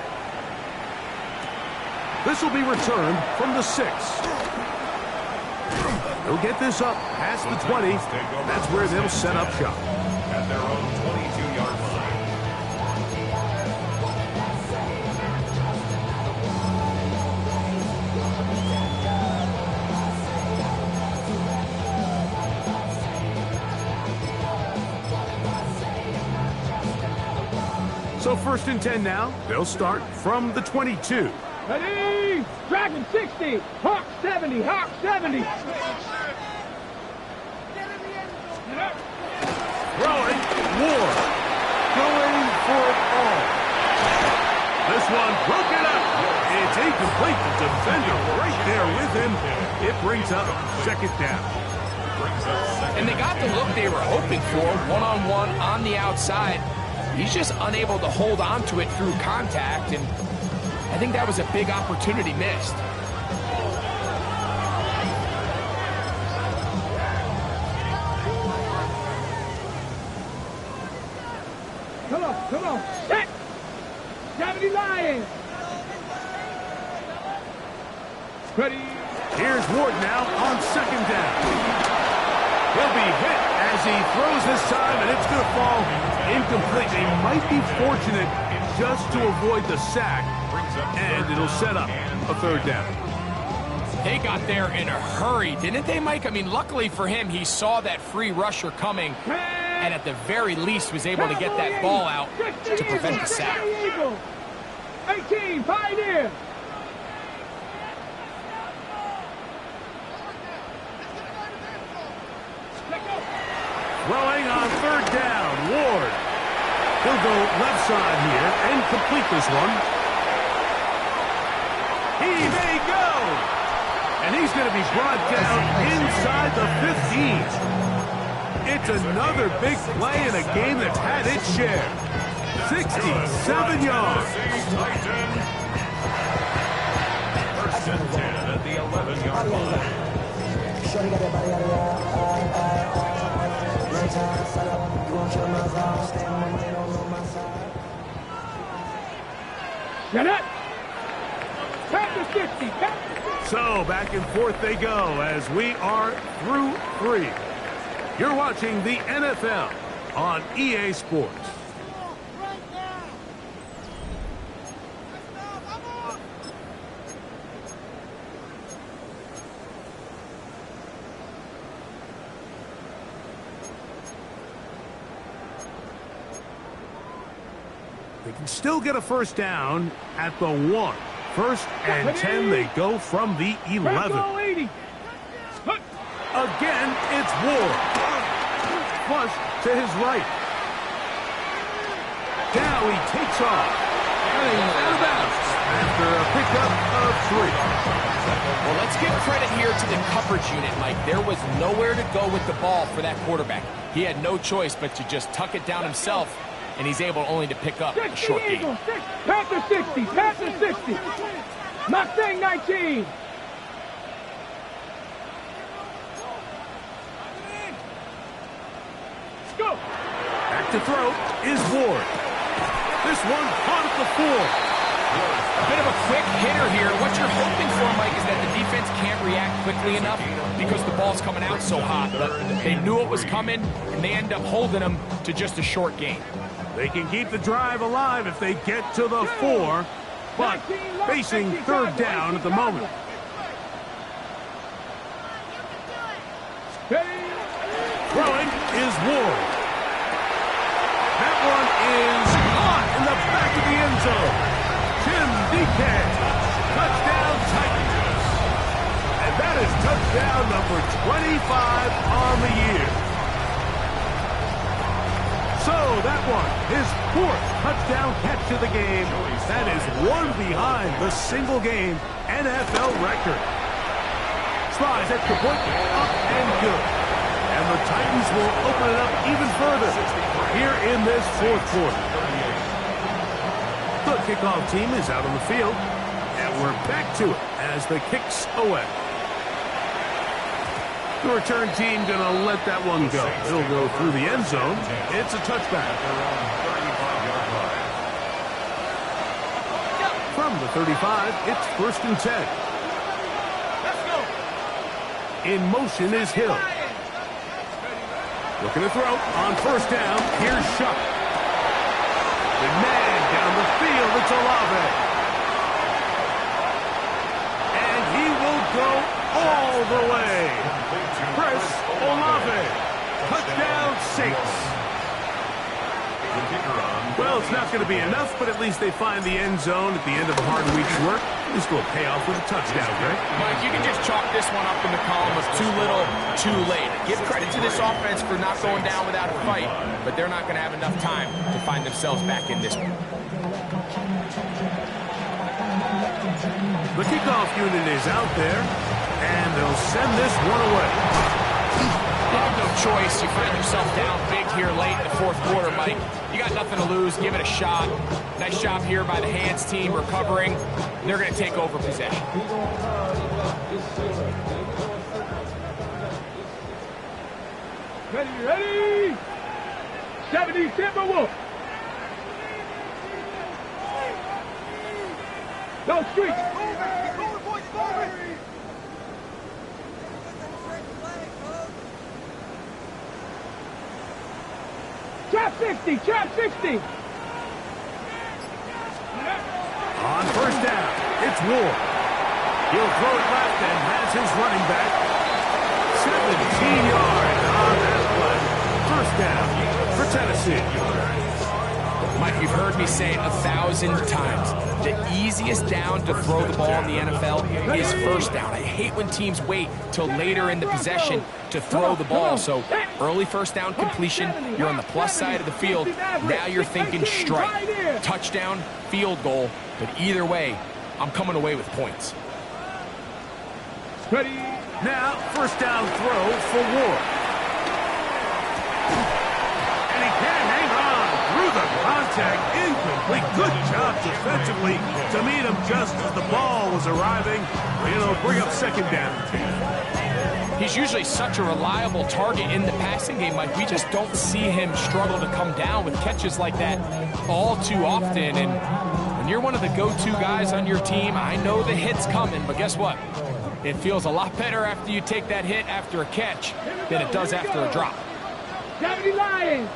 This will be returned from the 6. They'll get this up past the 20. That's where they'll set up shop.
At their own 22-yard line.
So first and 10 now. They'll start from the 22.
Ready? Dragon 60, Hawk 70, Hawk 70.
Throwing, Ward. Going for it all. This one broken up. It's incomplete. The defender right there with him. It brings up second down.
And they got the look they were hoping for, one-on-one on the outside. He's just unable to hold on to it through contact, and I think that was a big opportunity missed.
Come on, set! 70 Lions! Ready?
Here's Ward now on second down. He'll be hit as he throws this time, and it's going to fall incomplete. They might be fortunate just to avoid the sack, and it'll set up a third down.
They got there in a hurry, didn't they, Mike? I mean, luckily for him, he saw that free rusher coming, and at the very least was able to get that ball out to prevent the sack.
18, Pioneer!
Throwing on third down, Ward. He'll go left side here and complete this one. He may go! And he's going to be brought down inside the 15. It's another big play in a game that's had its share. 67 yards.
First and 10 at the 11-yard line.
So back and forth they go as we are through 3. You're watching the NFL on EA Sports. They can still get a first down at the 1. First and 10, they go from the 11. Again, it's Ward. Flush to his right. Now he takes off. Running out of bounds after a pickup of 3.
Well, let's give credit here to the coverage unit, Mike. There was nowhere to go with the ball for that quarterback. He had no choice but to just tuck it down himself, and he's able only to pick up a short gain.
Panther 60, Panther 60. Mustang 19. Go.
Back to throw is Ward. This one caught at the 4.
A bit of a quick hitter here. What you're hoping for, Mike, is that the defense can't react quickly enough because the ball's coming out so hot. But they knew it was coming, and they end up holding them to just a short gain.
They can keep the drive alive if they get to the 4, but facing third down at the moment. Throwing is Ward. That one is caught in the back of the end zone. Tim DK, touchdown Titans. And that is touchdown number 25 on the year. So that one, his 4th touchdown catch of the game. That is one behind the single-game NFL record. Slides at the point, up and good. And the Titans will open it up even further here in this 4th quarter. The kickoff team is out on the field, and we're back to it as the kick's away. The return team going to let that one go. It'll go through the end zone. It's a touchback. From the 35, it's 1st and 10. In motion is Hill. Looking to throw on 1st down. Here's Shuck. The man down the field, it's Olave. And he will go all the way. Chris Olave. Touchdown Saints. Well, it's not going to be enough, but at least they find the end zone at the end of a hard week's work. This will pay off with a touchdown, Greg.
Mike, you can just chalk this one up in the column of too little, too late. Give credit to this offense for not going down without a fight, but they're not going to have enough time to find themselves back in this one.
The kickoff unit is out there, and they'll send this one away.
You have no choice. You find yourself down big here late in the 4th quarter, Mike. You got nothing to lose. Give it a shot. Nice job here by the hands team recovering. They're going to take over possession.
Ready. 70 Timberwolf. Go street. Trap 60, trap 60.
On 1st down, it's Ward. He'll throw it left and has his running back. 17 yards on that play. 1st down for Tennessee.
Mike, you've heard me say it 1,000 times. The easiest down to throw the ball in the NFL is 1st down. I hate when teams wait till later in the possession to throw the ball. So early 1st down completion, you're on the plus side of the field. Now you're thinking strike. Touchdown, field goal. But either way, I'm coming away with points.
Ready.
Now, 1st down throw for Ward. And he can't hang on through the contact. Incomplete. Good job defensively to meet him just as the ball was arriving. It'll bring up 2nd down.
He's usually such a reliable target in the passing game, Mike. We just don't see him struggle to come down with catches like that all too often. And when you're one of the go-to guys on your team, I know the hit's coming, but guess what? It feels a lot better after you take that hit after a catch than it does after a drop.
70 Lions.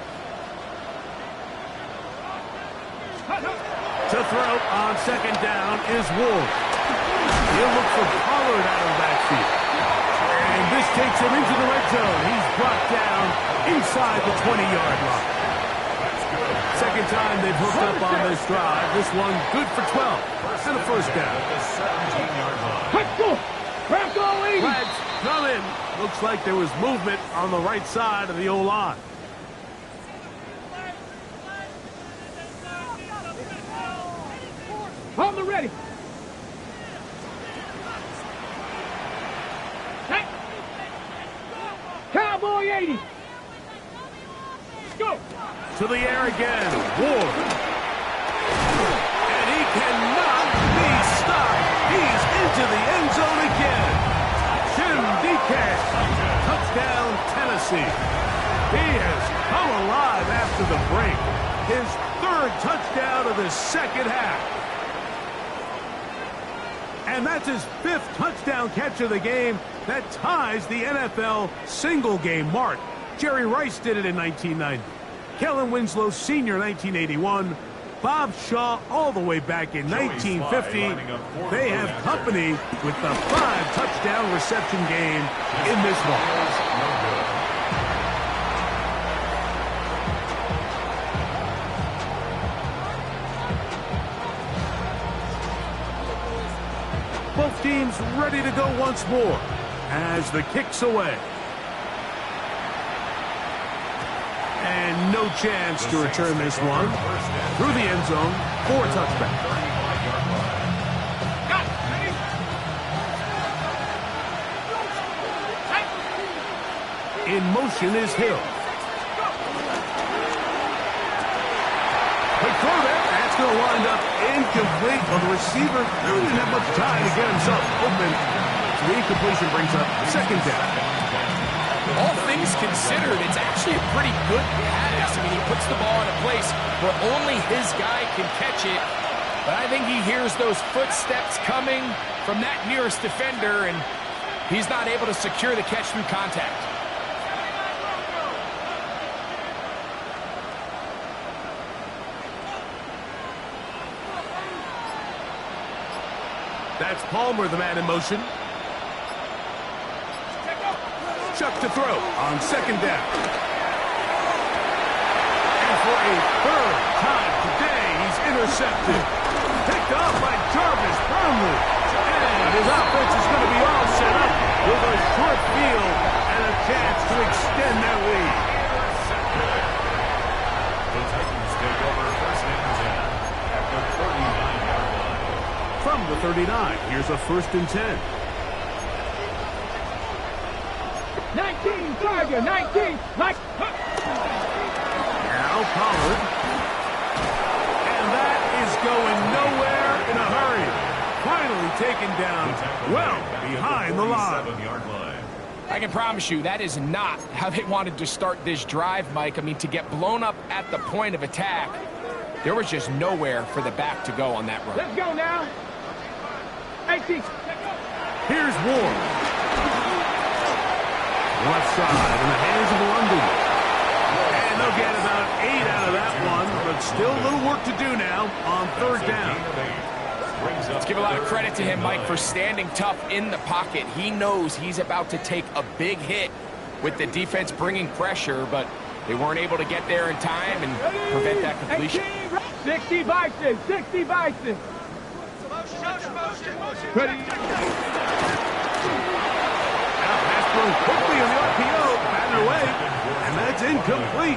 To throw on 2nd down is Ward. He'll look for Pollard out of the backfield. And this takes him into the red zone. He's brought down inside the 20-yard line. 2nd time they've hooked up on this drive. This one good for 12 and a 1st down. Flags come in. Looks like there was movement on the right side of the O-line.
On the ready. Cowboy 80. Go.
To the air again. Ward. And he cannot be stopped. He into the end zone again. Jim DK. Touchdown, Tennessee. He has come alive after the break. His third touchdown of the second half. And that's his fifth touchdown catch of the game. That ties the NFL single-game mark. Jerry Rice did it in 1990. Kellen Winslow Sr. 1981. Bob Shaw all the way back in 1950. They have company with the 5-touchdown reception game in this one. Both teams ready to go once more as the kick's away. And no chance to return this one. Through the end zone for a touchback. In motion is Hill. Quick throw there. That's going to wind up incomplete. Well, the receiver really didn't have much time to get himself open. So the incompletion brings up second down.
All things considered, it's actually a pretty good pass. I mean, he puts the ball in a place where only his guy can catch it. But I think he hears those footsteps coming from that nearest defender, and he's not able to secure the catch through contact.
That's Palmer, the man in motion. Chuck to throw on second down. And for a third time today, he's intercepted. Picked off by Jarvis Brownlee. And his offense is going to be all set up with a short field and a chance to extend their lead.
The Titans take over first and 10 at the 39-yard line.
From the 39, here's a 1st and 10.
19, Tiger, 19, Mike.
Now Pollard. And that is going nowhere in a hurry. Finally taken down well behind the line.
I can promise you that is not how they wanted to start this drive, Mike. I mean, to get blown up at the point of attack, there was just nowhere for the back to go on that run.
Let's go now. 18.
Here's Ward. Left side in the hands of London. And they'll get about 8 out of that one, but still a little work to do now on third down.
Let's give a lot of credit to him, Mike, for standing tough in the pocket. He knows he's about to take a big hit with the defense bringing pressure, but they weren't able to get there in time and prevent that completion.
60 Bison, 60 Bison. Ready.
Thrown quickly on the RPO, batted away, and that's incomplete.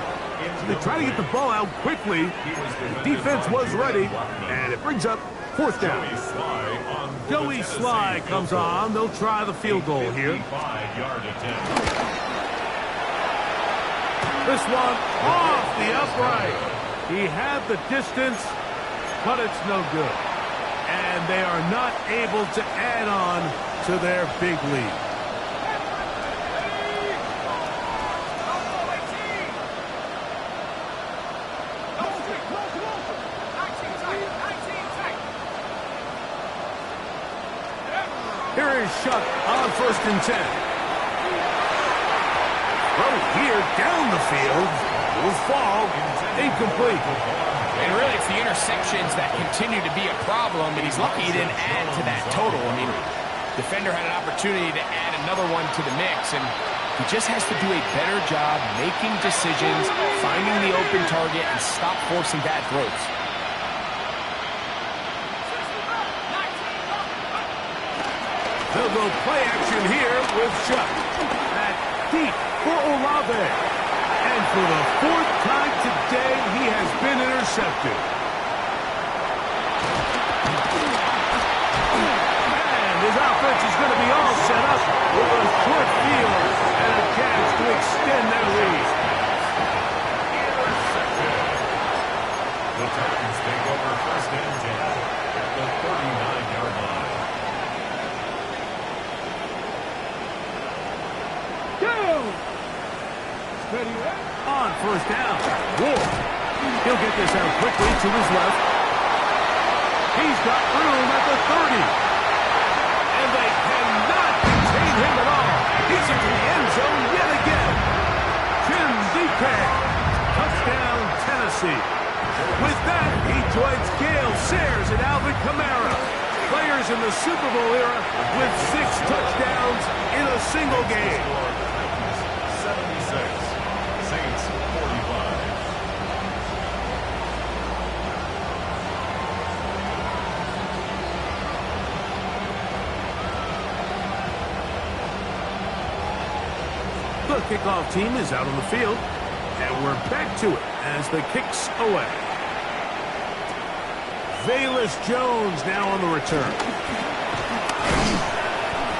So they try to get the ball out quickly. The defense was ready, and it brings up 4th down. Joey Sly comes on. They'll try the field goal here. This one off the upright. He had the distance, but it's no good. And they are not able to add on to their big lead. Here is Shuck on 1st and 10. Throw here down the field. Will fall. Incomplete.
And really, it's the interceptions that continue to be a problem, and he's lucky he didn't add to that total. I mean, defender had an opportunity to add another one to the mix, and he just has to do a better job making decisions, finding the open target, and stop forcing bad throws.
They'll go play action here with Chuck. That deep for Olave. And for the 4th time today, he has been intercepted. And his offense is going to be all set up with a short field and a chance to extend their lead.
The Titans take over first and 10 at the 39-yard line.
On first down, Ward. He'll get this out quickly to his left. He's got room at the 30. And they cannot contain him at all. He's into the end zone yet again. Jim DK. Touchdown, Tennessee. With that, he joins Gale Sayers and Alvin Kamara, players in the Super Bowl era with 6 touchdowns in a single game.
76, Saints 45.
The kickoff team is out on the field, and we're back to it as the kick's away. Velus Jones now on the return.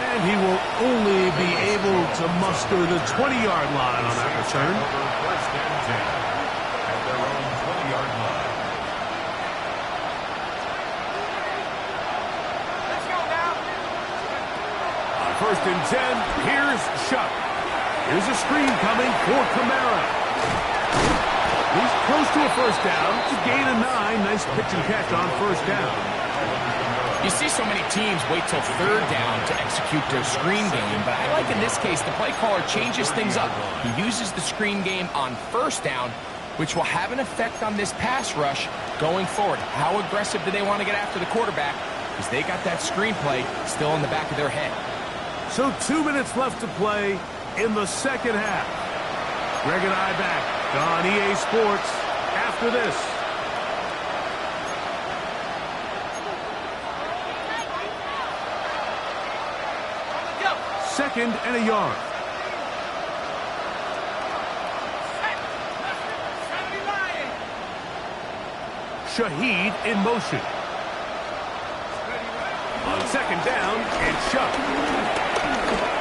And he will only be able to muster the 20-yard line on that return.
First and 10 at their own 20-yard line.
Let's go now.
On first and 10, here's Shuck. Here's a screen coming for Kamara. He's close to a first down. It's a gain of 9. Nice pitch and catch on first down.
You see so many teams wait till third down to execute their screen game, but I like in this case the play caller changes things up. He uses the screen game on first down, which will have an effect on this pass rush going forward. How aggressive do they want to get after the quarterback? Because they got that screen play still in the back of their head.
So 2 minutes left to play in the second half. Greg and I back on EA Sports after this. Second and a yard. Shaheed in motion. On second down, it's Shuck.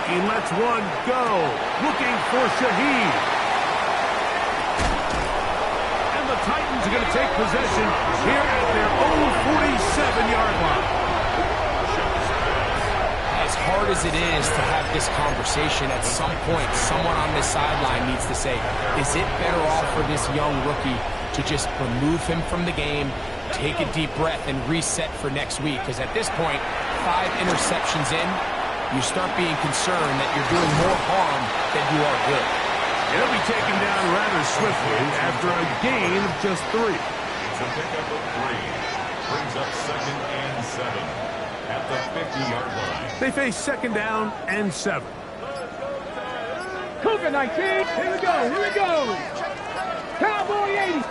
He lets one go, looking for Shaheed. And the Titans are going to take possession here at their own 47-yard line.
As hard as it is to have this conversation, at some point, someone on this sideline needs to say, is it better off for this young rookie to just remove him from the game, take a deep breath, and reset for next week? Because at this point, 5 interceptions in, you start being concerned that you're doing more harm than you are good.
He'll be taken down rather swiftly after a gain of just 3.
It's a pickup of 3. Brings up second and 7 at the 50-yard line.
They face second down and 7.
Cougar 19. Here we go. Cowboy 80.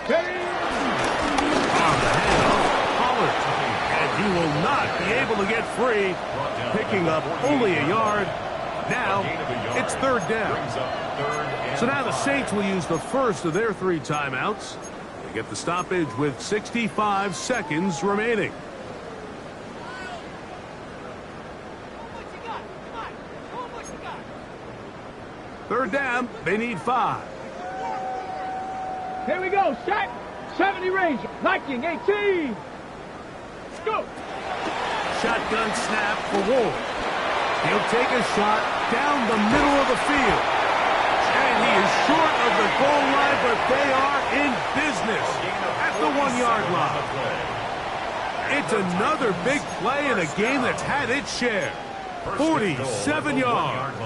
On the handoff, Pollard. And he will not be able to get free, picking up only a yard. Now, it's third down. So now the Saints will use the first of their 3 timeouts. They get the stoppage with 65 seconds remaining. Third down, they need 5.
Here we go. Shot. 70 range. Liking 18. Let's go.
Shotgun snap for Ward. He'll take a shot down the middle of the field. And he is short of the goal line, but they are in business at the 1-yard line. It's another big play in a game that's had its share. 47 yards.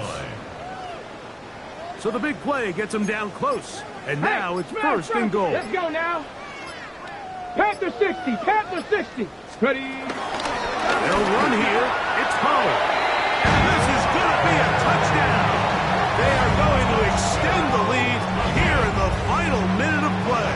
So the big play gets him down close. And now it's first and goal.
Let's go now. Panther 60. Panther 60. Ready.
They'll run here. It's Pollard. And this is going to be a touchdown. They are going to extend the lead here in the final minute of play.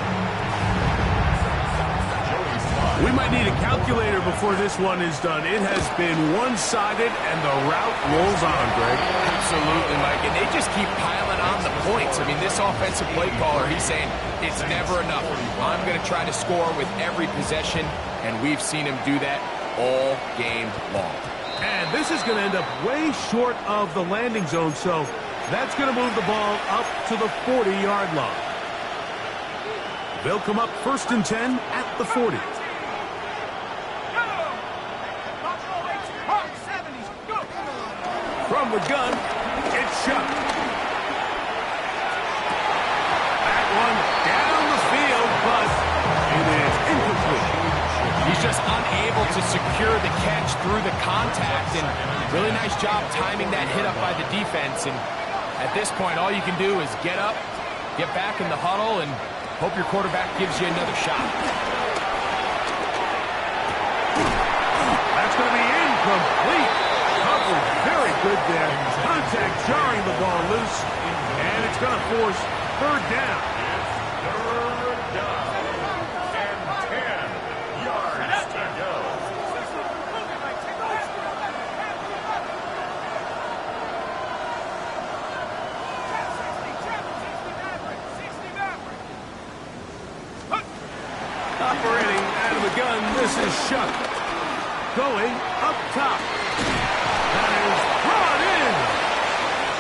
We might need a calculator before this one is done. It has been one-sided, and the route rolls on, Greg.
Absolutely, Mike. And they just keep piling on the points. I mean, this offensive play caller, he's saying it's never enough. I'm going to try to score with every possession, and we've seen him do that all game long.
And this is going to end up way short of the landing zone, so that's going to move the ball up to the 40-yard line. They'll come up first and 10 at the 40. From the gun, it's Shuck.
defense. And at this point, all you can do is get up, get back in the huddle, and hope your quarterback gives you another shot.
That's going to be incomplete. Coverage very good there. Contact jarring the ball loose. And it's going to force third down.
Third down. And 10 yards to go.
Operating out of the gun, this is Shuck. Going up top. That is brought in.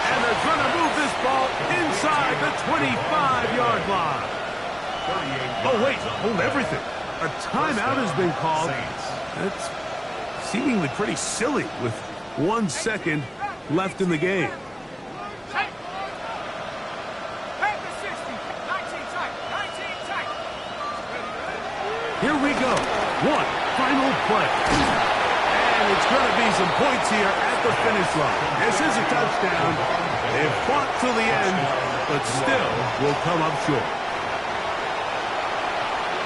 And they're going to move this ball inside the 25-yard line. Oh, wait, hold everything. A timeout has been called. That's seemingly pretty silly with 1 second left in the game. Here we go. One final play. And it's going to be some points here at the finish line. This is a touchdown. They've fought till the end, but still will come up short.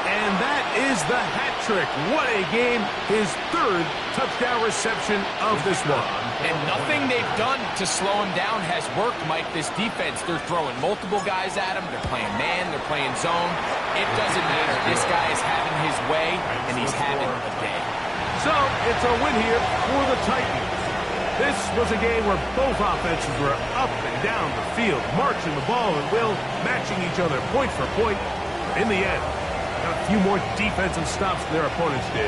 And that is the hat trick. What a game. His third touchdown reception of this one.
And nothing they've done to slow him down has worked, Mike. This defense, they're throwing multiple guys at him. They're playing man. They're playing zone. It doesn't matter. This guy is having his way, and he's having a day.
So it's a win here for the Titans. This was a game where both offenses were up and down the field, marching the ball at will, matching each other point for point. In the end, got a few more defensive stops than their opponents did.